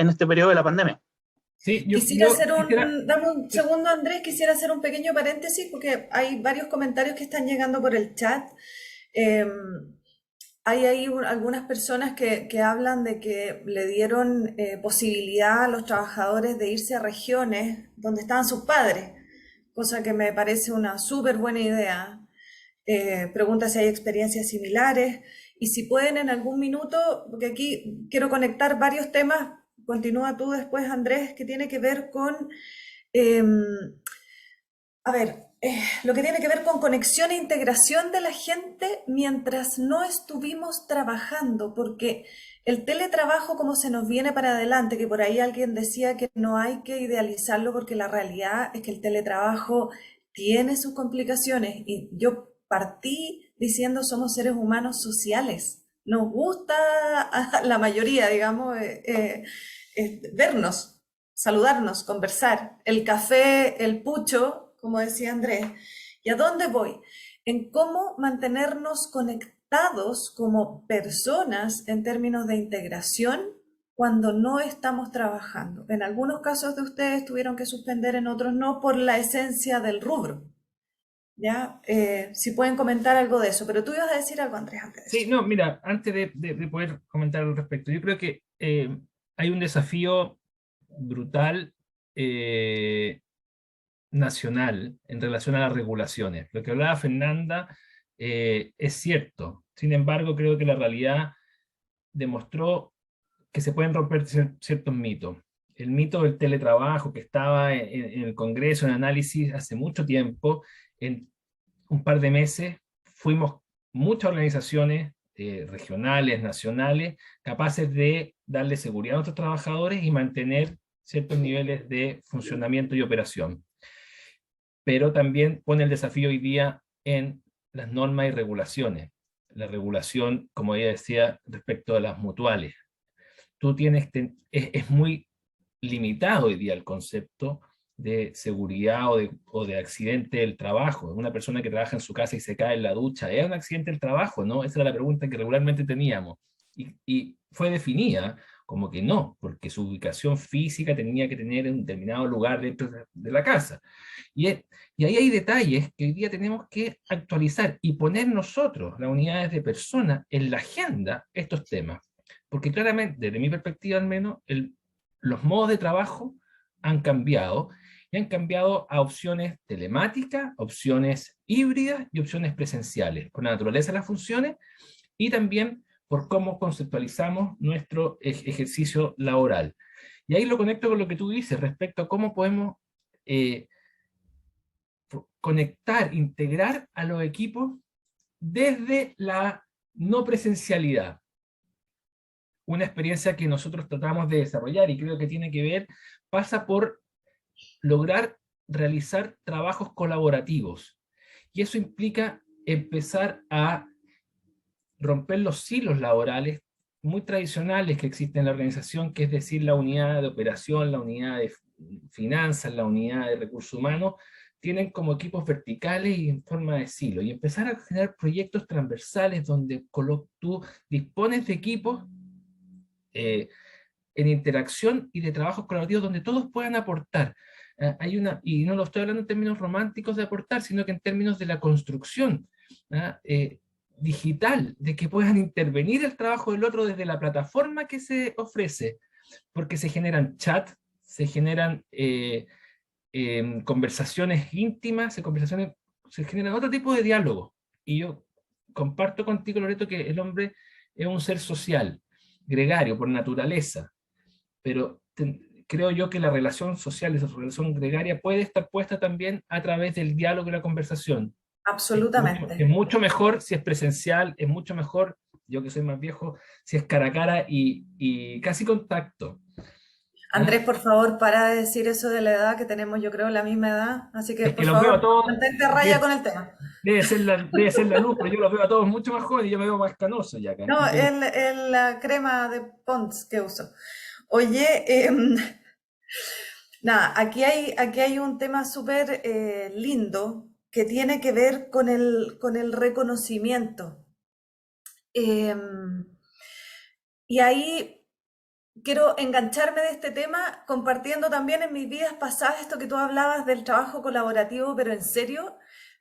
este periodo de la pandemia. Sí, Quisiera hacer quisiera... dame un segundo, Andrés, quisiera hacer un pequeño paréntesis porque hay varios comentarios que están llegando por el chat. Hay ahí algunas personas que hablan de que le dieron posibilidad a los trabajadores de irse a regiones donde estaban sus padres, cosa que me parece una súper buena idea. Pregunta si hay experiencias similares y si pueden en algún minuto, porque aquí quiero conectar varios temas. Continúa tú después, Andrés, que tiene que ver con, lo que tiene que ver con conexión e integración de la gente mientras no estuvimos trabajando, porque el teletrabajo como se nos viene para adelante, que por ahí alguien decía que no hay que idealizarlo porque la realidad es que el teletrabajo tiene sus complicaciones y yo partí diciendo somos seres humanos sociales, nos gusta a la mayoría, digamos, vernos, saludarnos, conversar, el café, el pucho, como decía Andrés. ¿Y a dónde voy? En cómo mantenernos afectados como personas en términos de integración cuando no estamos trabajando. En algunos casos de ustedes tuvieron que suspender, en otros no, por la esencia del rubro. ¿Ya? Si pueden comentar algo de eso, pero tú ibas a decir algo, Andrés, antes de Sí, eso. no, mira, antes de poder comentar al respecto, yo creo que hay un desafío brutal nacional en relación a las regulaciones. Lo que hablaba Fernanda es cierto. Sin embargo, creo que la realidad demostró que se pueden romper ciertos mitos. El mito del teletrabajo que estaba en el Congreso en análisis hace mucho tiempo, en un par de meses fuimos muchas organizaciones regionales, nacionales, capaces de darle seguridad a nuestros trabajadores y mantener ciertos niveles de funcionamiento y operación. Pero también pone el desafío hoy día en las normas y regulaciones. La regulación, como ella decía, respecto a las mutuales. Tú tienes, es muy limitado hoy día el concepto de seguridad o de accidente del trabajo. Una persona que trabaja en su casa y se cae en la ducha, ¿es un accidente del trabajo? ¿No? Esa era la pregunta que regularmente teníamos. Y fue definida como que no, porque su ubicación física tenía que tener un determinado lugar dentro de la casa. Y ahí hay detalles que hoy día tenemos que actualizar y poner nosotros, las unidades de personas, en la agenda estos temas. Porque claramente, desde mi perspectiva al menos, los modos de trabajo han cambiado y han cambiado a opciones telemáticas, opciones híbridas y opciones presenciales, por la naturaleza de las funciones y también por cómo conceptualizamos nuestro ejercicio laboral. Y ahí lo conecto con lo que tú dices respecto a cómo podemos conectar, integrar a los equipos desde la no presencialidad. Una experiencia que nosotros tratamos de desarrollar y creo que tiene que ver, pasa por lograr realizar trabajos colaborativos. Y eso implica empezar a romper los silos laborales muy tradicionales que existen en la organización, que es decir, la unidad de operación, la unidad de finanzas, la unidad de recursos humanos, tienen como equipos verticales y en forma de silo, y empezar a generar proyectos transversales donde tú dispones de equipos en interacción y de trabajos colaborativos donde todos puedan aportar. Y no lo estoy hablando en términos románticos de aportar, sino que en términos de la construcción digital, de que puedan intervenir el trabajo del otro desde la plataforma que se ofrece, porque se generan chats, se generan conversaciones íntimas, se generan otro tipo de diálogo. Y yo comparto contigo, Loreto, que el hombre es un ser social, gregario por naturaleza, pero creo yo que la relación social, esa relación gregaria, puede estar puesta también a través del diálogo y la conversación. Absolutamente. Es mucho mejor si es presencial, es mucho mejor, yo que soy más viejo, si es cara a cara y casi contacto. Andrés, por favor, para de decir eso de la edad, que tenemos, yo creo, la misma edad. Así que, Es que por los veo a favor, todos, mantente a raya con el tema. debe ser la luz, pero yo los veo a todos mucho más jóvenes y yo me veo más canoso ya acá. No, Entonces, la crema de Pond's que uso. Oye, nada, aquí hay un tema súper lindo que tiene que ver con el reconocimiento. Y ahí quiero engancharme de este tema compartiendo también en mis vidas pasadas esto que tú hablabas del trabajo colaborativo, pero en serio,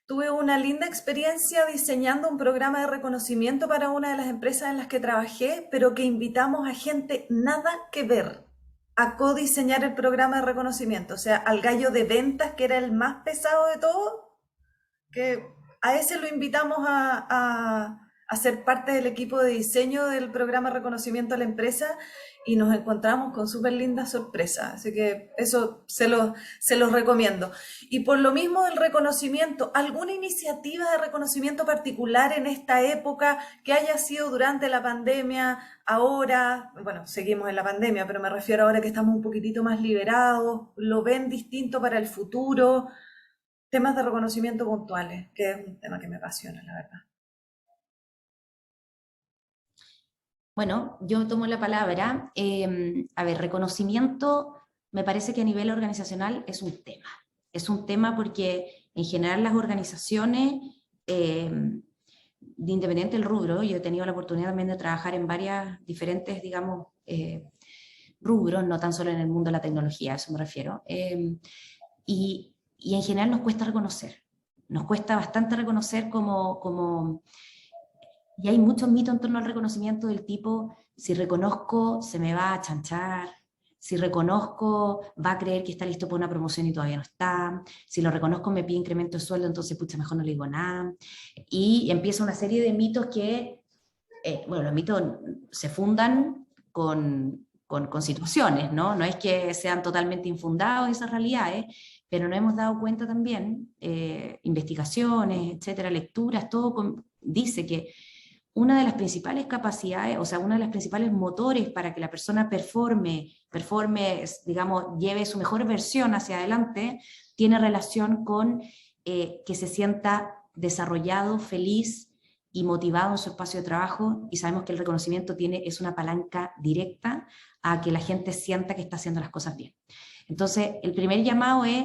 tuve una linda experiencia diseñando un programa de reconocimiento para una de las empresas en las que trabajé, pero que invitamos a gente nada que ver a codiseñar el programa de reconocimiento, o sea, al gallo de ventas, que era el más pesado de todo, que a ese lo invitamos a ser parte del equipo de diseño del programa de reconocimiento a la empresa y nos encontramos con súper lindas sorpresas. Así que eso se los recomiendo. Y por lo mismo del reconocimiento, ¿alguna iniciativa de reconocimiento particular en esta época que haya sido durante la pandemia, ahora? Bueno, seguimos en la pandemia, pero me refiero ahora que estamos un poquitito más liberados. ¿Lo ven distinto para el futuro? Temas de reconocimiento puntuales, que es un tema que me apasiona, la verdad. Bueno, yo tomo la palabra. A ver, reconocimiento me parece que a nivel organizacional es un tema. Es un tema porque en general las organizaciones independiente del rubro, yo he tenido la oportunidad también de trabajar en varias diferentes, digamos, rubros, no tan solo en el mundo de la tecnología, a eso me refiero. Y en general nos cuesta reconocer. Nos cuesta bastante reconocer como... Y hay muchos mitos en torno al reconocimiento del tipo, si reconozco, se me va a chanchar, si reconozco, va a creer que está listo para una promoción y todavía no está, si lo reconozco me pide incremento de sueldo, entonces pucha, mejor no le digo nada. Y empieza una serie de mitos que, bueno, los mitos se fundan con situaciones, ¿no? No es que sean totalmente infundados esas realidades, pero nos hemos dado cuenta también, investigaciones, etcétera, lecturas, todo dice que una de las principales capacidades, o sea, una de las principales motores para que la persona performe, digamos, lleve su mejor versión hacia adelante, tiene relación con que se sienta desarrollado, feliz y motivado en su espacio de trabajo, y sabemos que el reconocimiento es una palanca directa a que la gente sienta que está haciendo las cosas bien. Entonces, el primer llamado es,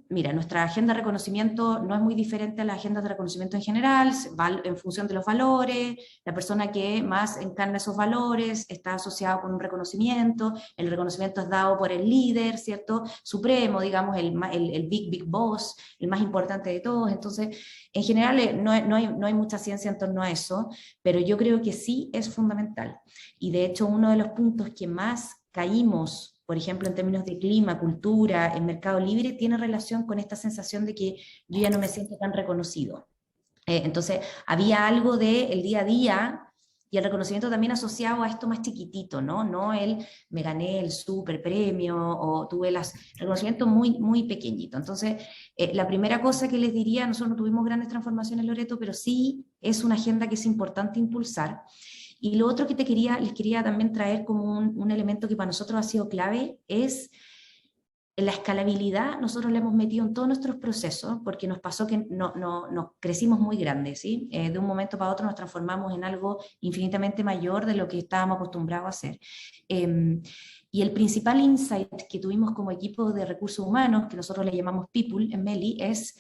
mira, nuestra agenda de reconocimiento no es muy diferente a la agenda de reconocimiento en general, en función de los valores, la persona que más encarna esos valores está asociado con un reconocimiento, el reconocimiento es dado por el líder, ¿cierto? Supremo, digamos, el big boss, el más importante de todos. Entonces, en general no hay mucha ciencia en torno a eso, pero yo creo que sí es fundamental. Y de hecho, uno de los puntos que más caímos, por ejemplo, en términos de clima, cultura, en mercado libre, tiene relación con esta sensación de que yo ya no me siento tan reconocido. Entonces, había algo del día a día y el reconocimiento también asociado a esto más chiquitito, ¿no? No me gané el super premio o tuve el reconocimiento muy, muy pequeño. Entonces, la primera cosa que les diría, nosotros no tuvimos grandes transformaciones, Loreto, pero sí es una agenda que es importante impulsar. Y lo otro que les quería también traer como un elemento que para nosotros ha sido clave es la escalabilidad. Nosotros la hemos metido en todos nuestros procesos porque nos pasó que nos crecimos muy grandes, ¿sí? De un momento para otro nos transformamos en algo infinitamente mayor de lo que estábamos acostumbrados a hacer. Y el principal insight que tuvimos como equipo de recursos humanos, que nosotros le llamamos People en Meli, es: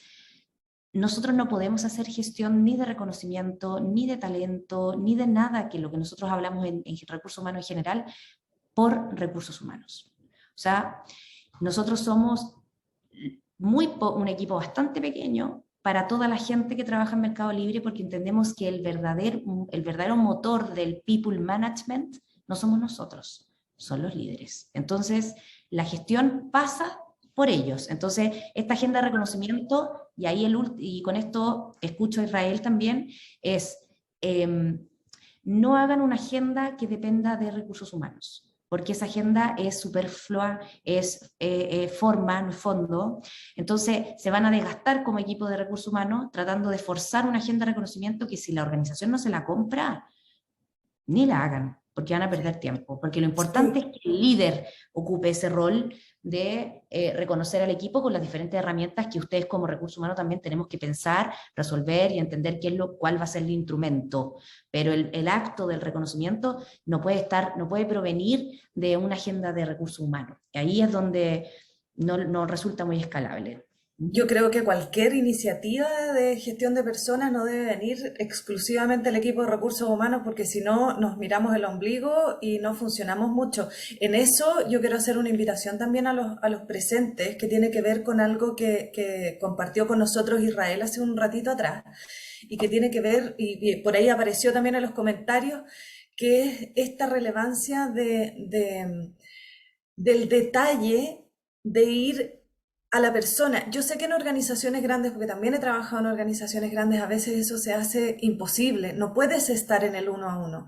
nosotros no podemos hacer gestión ni de reconocimiento, ni de talento, ni de nada que lo que nosotros hablamos en recursos humanos en general, por recursos humanos. O sea, nosotros somos un equipo bastante pequeño para toda la gente que trabaja en Mercado Libre, porque entendemos que el verdadero motor del people management no somos nosotros, son los líderes. Entonces, la gestión pasa por ellos. Entonces, esta agenda de reconocimiento, y con esto escucho a Israel también, es no hagan una agenda que dependa de recursos humanos, porque esa agenda es superflua, es forma, no es fondo. Entonces, se van a desgastar como equipo de recursos humanos tratando de forzar una agenda de reconocimiento que si la organización no se la compra, ni la hagan, porque van a perder tiempo, porque lo importante es que el líder ocupe ese rol de reconocer al equipo con las diferentes herramientas que ustedes como recursos humanos también tenemos que pensar, resolver y entender cuál va a ser el instrumento, pero el acto del reconocimiento no puede provenir de una agenda de recursos humanos, y ahí es donde no resulta muy escalable. Yo creo que cualquier iniciativa de gestión de personas no debe venir exclusivamente del equipo de recursos humanos, porque si no nos miramos el ombligo y no funcionamos mucho. En eso yo quiero hacer una invitación también a los presentes, que tiene que ver con algo que compartió con nosotros Israel hace un ratito atrás, y que tiene que ver, y por ahí apareció también en los comentarios, que es esta relevancia del detalle de ir a la persona. Yo sé que en organizaciones grandes, porque también he trabajado en organizaciones grandes, a veces eso se hace imposible, no puedes estar en el 1 a 1,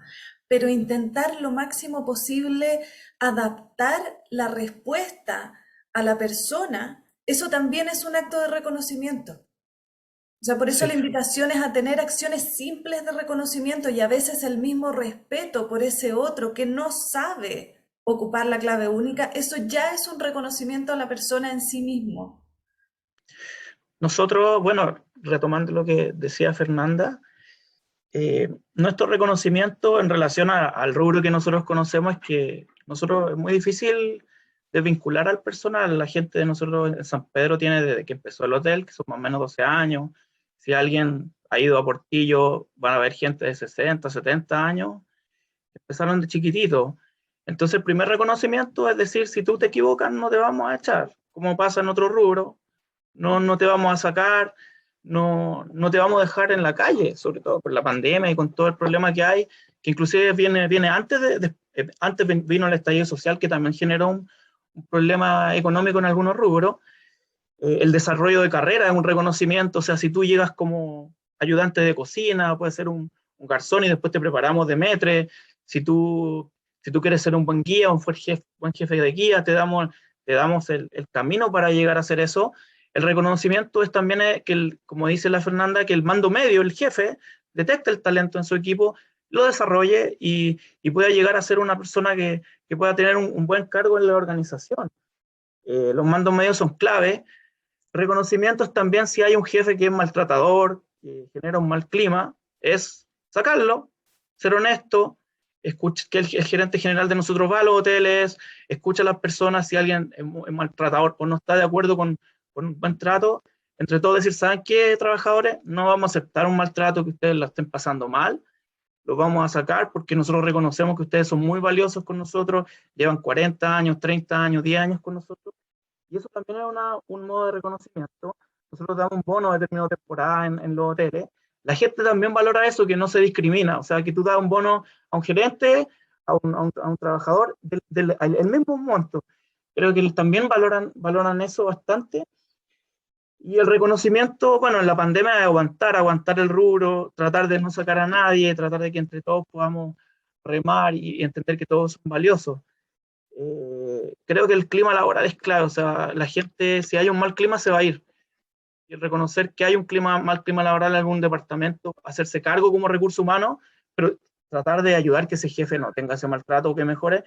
pero intentar lo máximo posible adaptar la respuesta a la persona, eso también es un acto de reconocimiento. O sea, por eso la invitación es a tener acciones simples de reconocimiento y a veces el mismo respeto por ese otro que no sabe ocupar la clave única, eso ya es un reconocimiento a la persona en sí mismo. Nosotros, bueno, retomando lo que decía Fernanda, nuestro reconocimiento en relación al rubro que nosotros conocemos es que nosotros es muy difícil desvincular al personal. La gente de nosotros en San Pedro tiene desde que empezó el hotel, que son más o menos 12 años. Si alguien ha ido a Portillo, van a ver gente de 60, 70 años, empezaron de chiquitito. Entonces el primer reconocimiento es decir, si tú te equivocas no te vamos a echar, como pasa en otro rubro, no te vamos a sacar, no te vamos a dejar en la calle, sobre todo por la pandemia y con todo el problema que hay, que inclusive viene antes vino el estallido social, que también generó un problema económico en algunos rubros. El desarrollo de carrera es un reconocimiento, o sea, si tú llegas como ayudante de cocina, puedes ser un garzón y después te preparamos de maître. Si tú quieres ser un buen guía, buen jefe de guía, te damos el camino para llegar a hacer eso. El reconocimiento es también que, como dice la Fernanda, que el mando medio, el jefe, detecte el talento en su equipo, lo desarrolle y pueda llegar a ser una persona que pueda tener un buen cargo en la organización. Los mandos medios son clave. Reconocimientos también si hay un jefe que es maltratador, que genera un mal clima, es sacarlo, ser honesto, que el gerente general de nosotros va a los hoteles, escucha a las personas si alguien es maltratador o no está de acuerdo con un buen trato, entre todos decir, ¿saben qué, trabajadores? No vamos a aceptar un maltrato, que ustedes la estén pasando mal, lo vamos a sacar porque nosotros reconocemos que ustedes son muy valiosos con nosotros, llevan 40 años, 30 años, 10 años con nosotros, y eso también es un modo de reconocimiento. Nosotros damos un bono de término de temporada en los hoteles. La gente también valora eso, que no se discrimina. O sea, que tú das un bono a un gerente, a un trabajador, el mismo monto. Creo que también valoran eso bastante. Y el reconocimiento, bueno, en la pandemia es aguantar el rubro, tratar de no sacar a nadie, tratar de que entre todos podamos remar y entender que todos son valiosos. Creo que el clima laboral es clave, o sea, la gente, si hay un mal clima, se va a ir. Y reconocer que hay un mal clima laboral en algún departamento, hacerse cargo como recurso humano, pero tratar de ayudar que ese jefe no tenga ese maltrato o que mejore.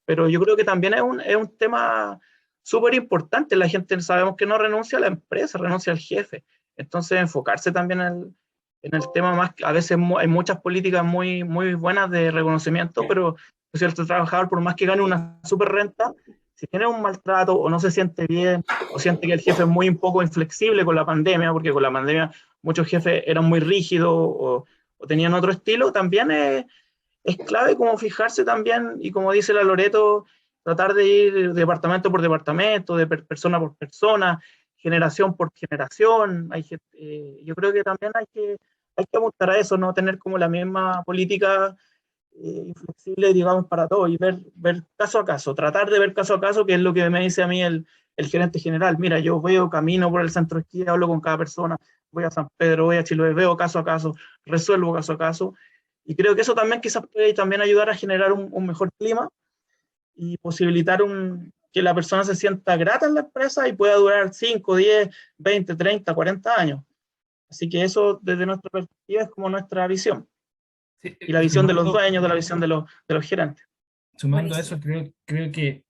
Pero yo creo que también es un tema súper importante. La gente sabemos que no renuncia a la empresa, renuncia al jefe. Entonces, enfocarse también en el tema más, a veces hay muchas políticas muy, muy buenas de reconocimiento, pero cierto trabajador, por más que gane una super renta, si tiene un maltrato o no se siente bien, o siente que el jefe es muy un poco inflexible con la pandemia, porque con la pandemia muchos jefes eran muy rígidos o tenían otro estilo, también es clave como fijarse también, y como dice la Loreto, tratar de ir departamento por departamento, de persona por persona, generación por generación. Yo creo que también hay que apuntar a eso, no tener como la misma política inflexible, digamos, para todo, y ver caso a caso, tratar de ver caso a caso, que es lo que me dice a mí el gerente general. Mira, yo camino por el centro de esquí, hablo con cada persona, voy a San Pedro, voy a Chiloé, veo caso a caso, resuelvo caso a caso, y creo que eso también quizás puede también ayudar a generar un mejor clima y posibilitar que la persona se sienta grata en la empresa y pueda durar 5, 10, 20, 30, 40 años. Así que eso, desde nuestra perspectiva, es como nuestra visión. Sí, Y la visión de los dueños, de la visión de los gerentes. Sumando a eso, creo que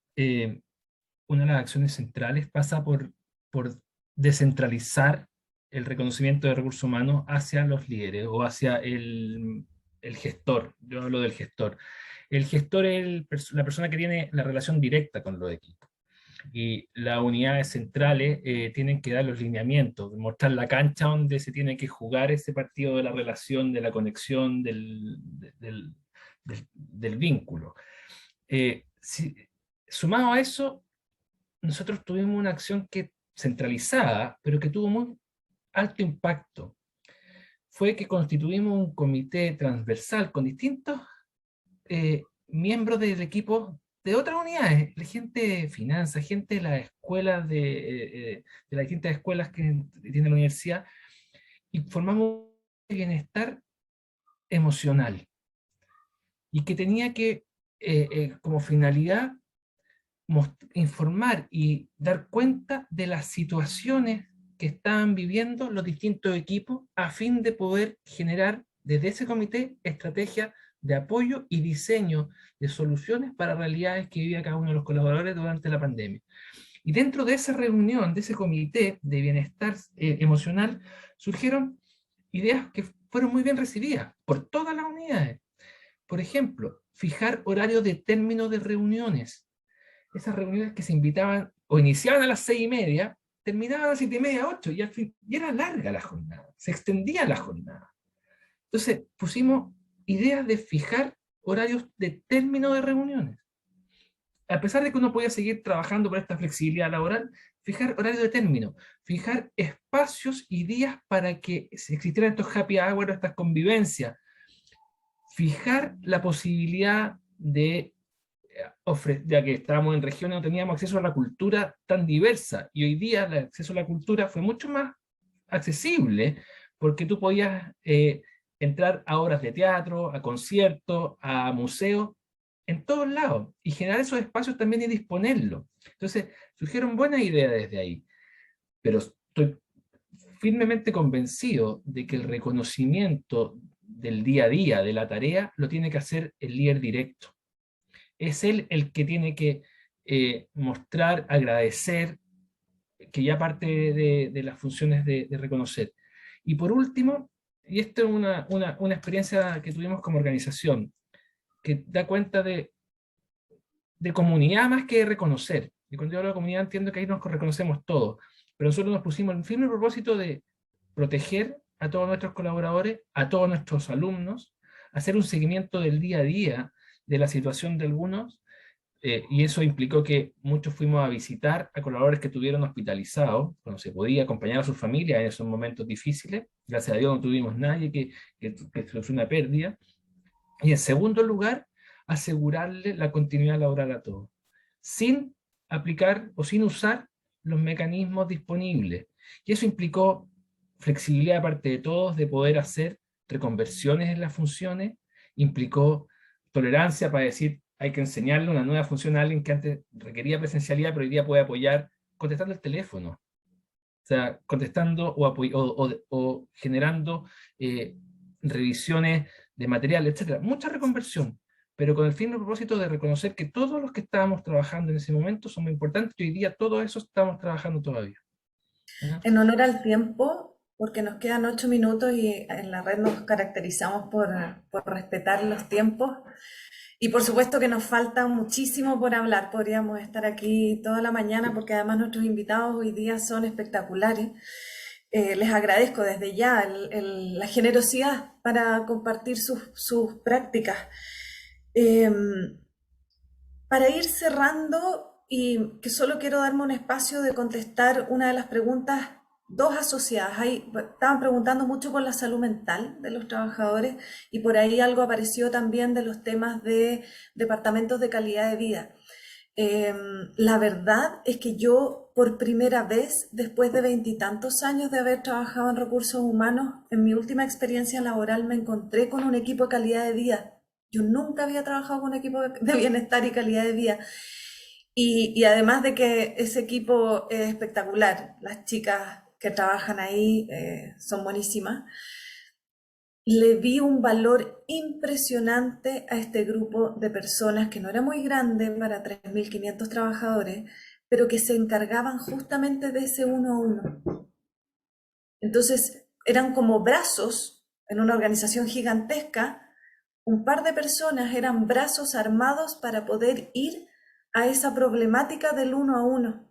una de las acciones centrales pasa por descentralizar el reconocimiento de recursos humanos hacia los líderes o hacia el gestor. Yo hablo del gestor. El gestor es la persona que tiene la relación directa con los equipos. Y las unidades centrales tienen que dar los lineamientos, mostrar la cancha donde se tiene que jugar ese partido de la relación, de la conexión, del vínculo. Sumado a eso, nosotros tuvimos una acción centralizada, pero que tuvo muy alto impacto. Fue que constituimos un comité transversal con distintos miembros del equipo de otras unidades, gente de finanzas, gente de las escuelas, de las distintas escuelas que tiene la universidad, y formamos un bienestar emocional, y que tenía que, como finalidad, informar y dar cuenta de las situaciones que estaban viviendo los distintos equipos a fin de poder generar desde ese comité estrategias de apoyo y diseño de soluciones para realidades que vivía cada uno de los colaboradores durante la pandemia. Y dentro de esa reunión, de ese comité de bienestar emocional, surgieron ideas que fueron muy bien recibidas por todas las unidades. Por ejemplo, fijar horarios de término de reuniones. Esas reuniones que se invitaban o iniciaban a las 6:30, terminaban a las 7:30, 8, y era larga la jornada, se extendía la jornada. Entonces pusimos ideas de fijar horarios de término de reuniones. A pesar de que uno podía seguir trabajando por esta flexibilidad laboral, fijar horario de término, fijar espacios y días para que existieran estos happy hour, estas convivencias, fijar la posibilidad de, ya que estábamos en regiones no teníamos acceso a la cultura tan diversa, y hoy día el acceso a la cultura fue mucho más accesible, porque tú podías entrar a obras de teatro, a conciertos, a museos, en todos lados, y generar esos espacios también y disponerlos. Entonces, surgieron buenas ideas desde ahí, pero estoy firmemente convencido de que el reconocimiento del día a día, de la tarea, lo tiene que hacer el líder directo. Es él el que tiene que mostrar, agradecer, que ya parte de las funciones de reconocer. Y por último, y esto es una experiencia que tuvimos como organización, que da cuenta de comunidad más que de reconocer. Y cuando yo hablo de comunidad entiendo que ahí nos reconocemos todos, pero nosotros nos pusimos el firme propósito de proteger a todos nuestros colaboradores, a todos nuestros alumnos, hacer un seguimiento del día a día de la situación de algunos, y eso implicó que muchos fuimos a visitar a colaboradores que estuvieron hospitalizados, cuando se podía acompañar a sus familias en esos momentos difíciles. Gracias a Dios no tuvimos nadie que sufrió una pérdida. Y en segundo lugar, asegurarle la continuidad laboral a todos, sin aplicar o sin usar los mecanismos disponibles. Y eso implicó flexibilidad de parte de todos, de poder hacer reconversiones en las funciones, implicó tolerancia para decir, hay que enseñarle una nueva función a alguien que antes requería presencialidad, pero hoy día puede apoyar contestando el teléfono. O sea, contestando o generando revisiones de material, etc. Mucha reconversión, pero con el firme propósito de reconocer que todos los que estábamos trabajando en ese momento somos importantes, y hoy día todos esos estamos trabajando todavía. ¿Ya? En honor al tiempo, porque nos quedan 8 minutos y en la red nos caracterizamos por respetar los tiempos. Y por supuesto que nos falta muchísimo por hablar. Podríamos estar aquí toda la mañana porque además nuestros invitados hoy día son espectaculares. Les agradezco desde ya la generosidad para compartir sus prácticas. Para ir cerrando, y que solo quiero darme un espacio de contestar una de las preguntas, dos asociadas. Ahí estaban preguntando mucho por la salud mental de los trabajadores, y por ahí algo apareció también de los temas de departamentos de calidad de vida. La verdad es que yo, por primera vez, después de 20 y tantos años de haber trabajado en recursos humanos, en mi última experiencia laboral me encontré con un equipo de calidad de vida. Yo nunca había trabajado con un equipo de bienestar y calidad de vida. Y además de que ese equipo es espectacular, las chicas que trabajan ahí son buenísimas, le vi un valor impresionante a este grupo de personas que no era muy grande para 3.500 trabajadores, pero que se encargaban justamente de ese uno a uno. Entonces eran como brazos en una organización gigantesca. Un par de personas eran brazos armados para poder ir a esa problemática del uno a uno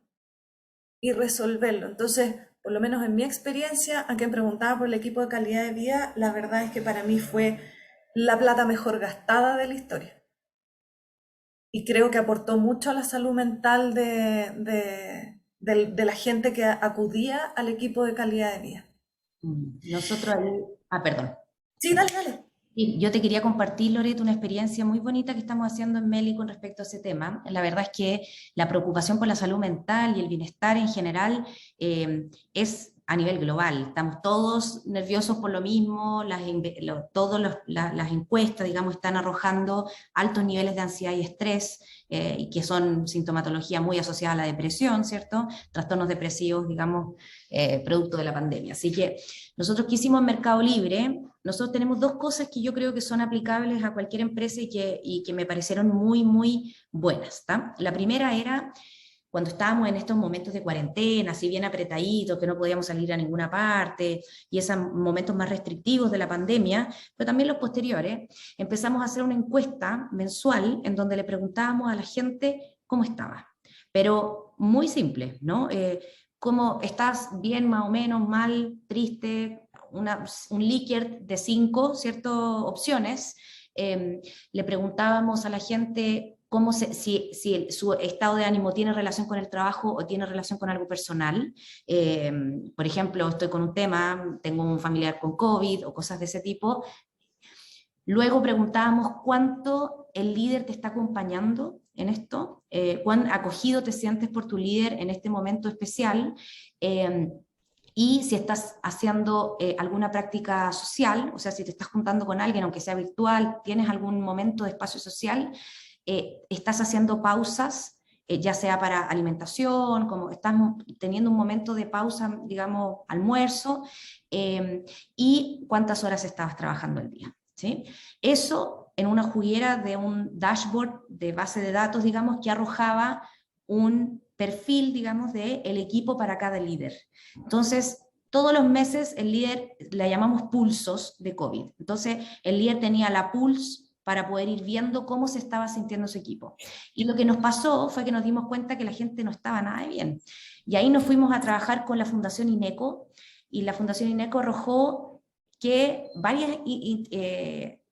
y resolverlo. Entonces, por lo menos en mi experiencia, a quien preguntaba por el equipo de calidad de vida, la verdad es que para mí fue la plata mejor gastada de la historia. Y creo que aportó mucho a la salud mental de la gente que acudía al equipo de calidad de vida. Nosotros ahí... perdón. Sí, dale. Sí, yo te quería compartir, Loreto, una experiencia muy bonita que estamos haciendo en Meli con respecto a ese tema. La verdad es que la preocupación por la salud mental y el bienestar en general es a nivel global. Estamos todos nerviosos por lo mismo, todas las encuestas, digamos, están arrojando altos niveles de ansiedad y estrés, y que son sintomatología muy asociada a la depresión, ¿cierto? Trastornos depresivos, digamos, producto de la pandemia. Así que nosotros que hicimos en Mercado Libre, nosotros tenemos dos cosas que yo creo que son aplicables a cualquier empresa y que me parecieron muy, muy buenas, ¿tá? La primera era, cuando estábamos en estos momentos de cuarentena, así bien apretaditos, que no podíamos salir a ninguna parte, y esos momentos más restrictivos de la pandemia, pero también los posteriores, empezamos a hacer una encuesta mensual en donde le preguntábamos a la gente cómo estaba. Pero muy simple, ¿no? ¿cómo estás? ¿Bien, más o menos, mal, triste? Un Likert de 5, ¿cierto? Opciones. Le preguntábamos a la gente su estado de ánimo tiene relación con el trabajo o tiene relación con algo personal. Por ejemplo, estoy con un tema, tengo un familiar con COVID o cosas de ese tipo. Luego preguntábamos cuánto el líder te está acompañando en esto, cuán acogido te sientes por tu líder en este momento especial, y si estás haciendo alguna práctica social, o sea, si te estás juntando con alguien, aunque sea virtual, tienes algún momento de espacio social, estás haciendo pausas, ya sea para alimentación, como estás teniendo un momento de pausa, digamos, almuerzo, y cuántas horas estabas trabajando el día. ¿Sí? Eso en una juguera de un dashboard de base de datos, digamos, que arrojaba un perfil, digamos, del equipo para cada líder. Entonces, todos los meses el líder, le llamamos pulsos de COVID. Entonces, el líder tenía la pulse para poder ir viendo cómo se estaba sintiendo su equipo. Y lo que nos pasó fue que nos dimos cuenta que la gente no estaba nada de bien. Y ahí nos fuimos a trabajar con la Fundación INECO, y la Fundación INECO arrojó que varias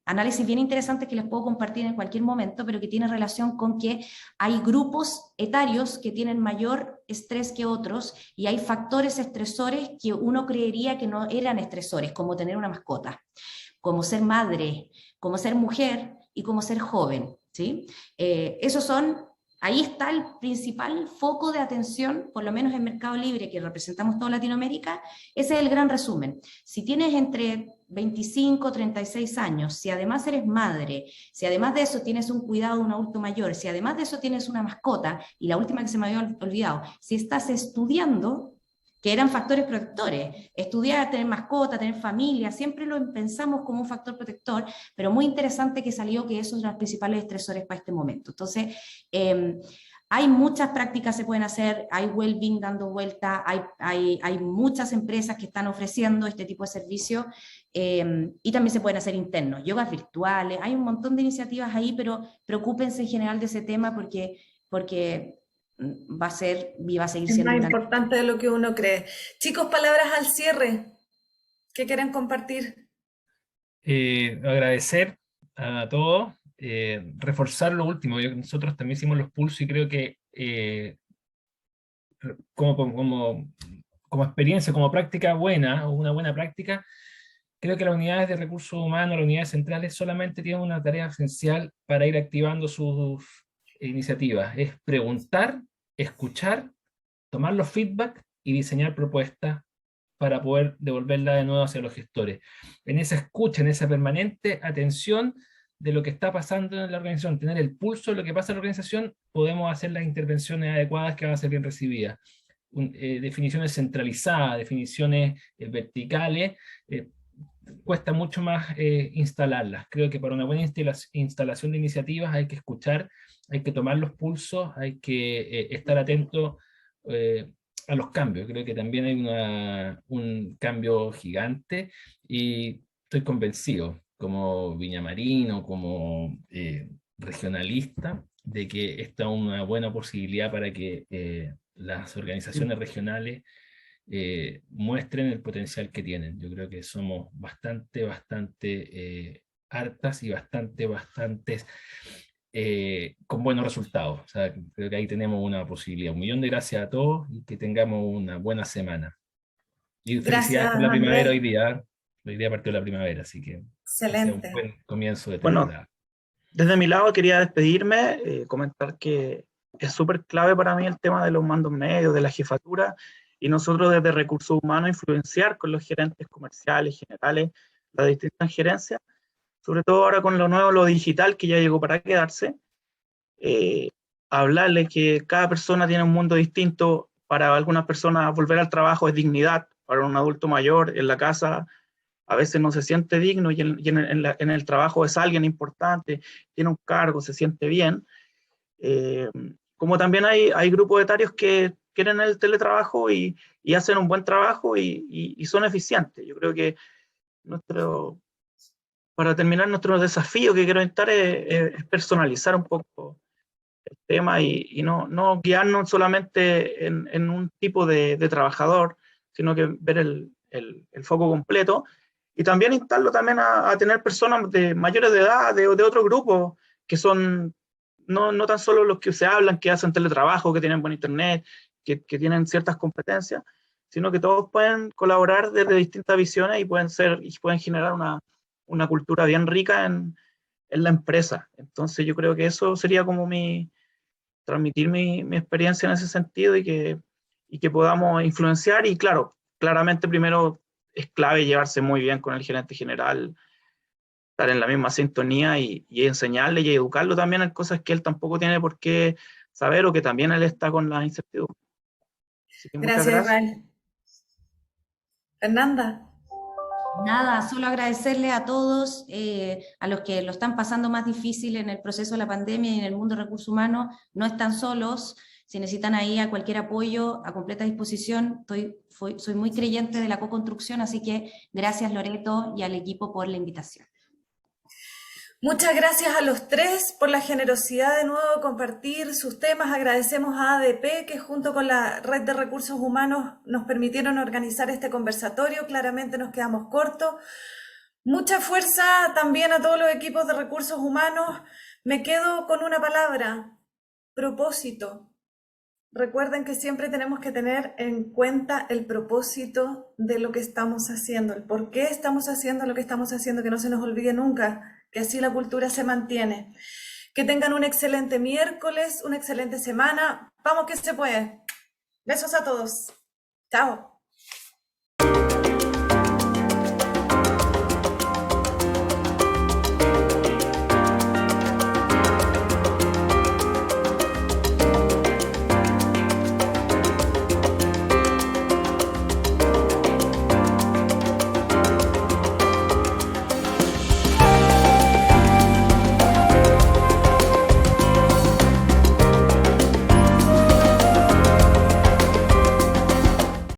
análisis bien interesantes que les puedo compartir en cualquier momento, pero que tienen relación con que hay grupos etarios que tienen mayor estrés que otros, y hay factores estresores que uno creería que no eran estresores, como tener una mascota, como ser madre, como ser mujer y como ser joven. ¿Sí? Esos son... Ahí está el principal foco de atención, por lo menos en Mercado Libre, que representamos toda Latinoamérica. Ese es el gran resumen. Si tienes entre 25 y 36 años, si además eres madre, si además de eso tienes un cuidado de un adulto mayor, si además de eso tienes una mascota, y la última que se me había olvidado, si estás estudiando, que eran factores protectores, estudiar, tener mascota, tener familia, siempre lo pensamos como un factor protector, pero muy interesante que salió que esos son los principales estresores para este momento. Entonces, hay muchas prácticas que se pueden hacer, hay Wellbeing dando vuelta, hay muchas empresas que están ofreciendo este tipo de servicios, y también se pueden hacer internos, yogas virtuales, hay un montón de iniciativas ahí, pero preocúpense en general de ese tema porque va a ser y va a seguir Es siendo más un gran... importante de lo que uno cree. Chicos, palabras al cierre. ¿Qué quieren compartir? Agradecer a todos, reforzar lo último. Nosotros también hicimos los pulsos y creo que como experiencia, como práctica buena o una buena práctica, creo que las unidades de recursos humanos, las unidades centrales solamente tienen una tarea esencial para ir activando sus iniciativas. Es preguntar, escuchar, tomar los feedback y diseñar propuestas para poder devolverla de nuevo hacia los gestores. En esa escucha, en esa permanente atención de lo que está pasando en la organización, tener el pulso de lo que pasa en la organización, podemos hacer las intervenciones adecuadas que van a ser bien recibidas. Definiciones centralizadas, definiciones verticales, cuesta mucho más instalarlas. Creo que para una buena instalación de iniciativas hay que escuchar, hay que tomar los pulsos, hay que estar atento a los cambios. Creo que también hay un cambio gigante y estoy convencido, como viñamarino, como regionalista, de que esta es una buena posibilidad para que las organizaciones regionales muestren el potencial que tienen. Yo creo que somos bastante hartas y bastantes con buenos resultados. O sea, creo que ahí tenemos una posibilidad. 1.000.000 de gracias a todos y que tengamos una buena semana. Y felicidades Gracias, por la primavera Andrés. hoy día. Hoy día partió la primavera, así que sea un Excelente. buen comienzo de Bueno, temporada. desde mi lado quería despedirme, comentar que es súper clave para mí el tema de los mandos medios, de la jefatura, y nosotros desde Recursos Humanos influenciar con los gerentes comerciales, generales, las distintas gerencias, sobre todo ahora con lo nuevo, lo digital que ya llegó para quedarse, hablarles que cada persona tiene un mundo distinto. Para algunas personas volver al trabajo es dignidad, para un adulto mayor en la casa a veces no se siente digno y en el trabajo es alguien importante, tiene un cargo, se siente bien. Como también hay grupos etarios que quieren el teletrabajo y hacen un buen trabajo y son eficientes. Yo creo que para terminar, nuestro desafío que quiero intentar es personalizar un poco el tema y no guiarnos solamente en un tipo de trabajador, sino que ver el foco completo. Y también instarlo también a tener personas de mayores de edad, de otros grupos, que son no tan solo los que se hablan, que hacen teletrabajo, que tienen buen internet, que tienen ciertas competencias, sino que todos pueden colaborar desde distintas visiones y pueden generar una cultura bien rica en la empresa. Entonces yo creo que eso sería como transmitir mi experiencia en ese sentido y que podamos influenciar. Y claro, claramente primero es clave llevarse muy bien con el gerente general, estar en la misma sintonía y enseñarle y educarlo también en cosas que él tampoco tiene por qué saber o que también él está con la incertidumbre. Así que muchas Gracias, gracias. Israel. Fernanda. Nada, solo agradecerle a todos, a los que lo están pasando más difícil en el proceso de la pandemia y en el mundo de recursos humanos, no están solos. Si necesitan ahí a cualquier apoyo, a completa disposición, soy muy creyente de la co-construcción, así que gracias Loreto y al equipo por la invitación. Muchas gracias a los tres por la generosidad de nuevo de compartir sus temas. Agradecemos a ADP que junto con la Red de Recursos Humanos nos permitieron organizar este conversatorio. Claramente nos quedamos cortos. Mucha fuerza también a todos los equipos de recursos humanos. Me quedo con una palabra: propósito. Recuerden que siempre tenemos que tener en cuenta el propósito de lo que estamos haciendo, el por qué estamos haciendo lo que estamos haciendo, que no se nos olvide nunca, que así la cultura se mantiene. Que tengan un excelente miércoles, una excelente semana. Vamos que se puede. Besos a todos. Chao.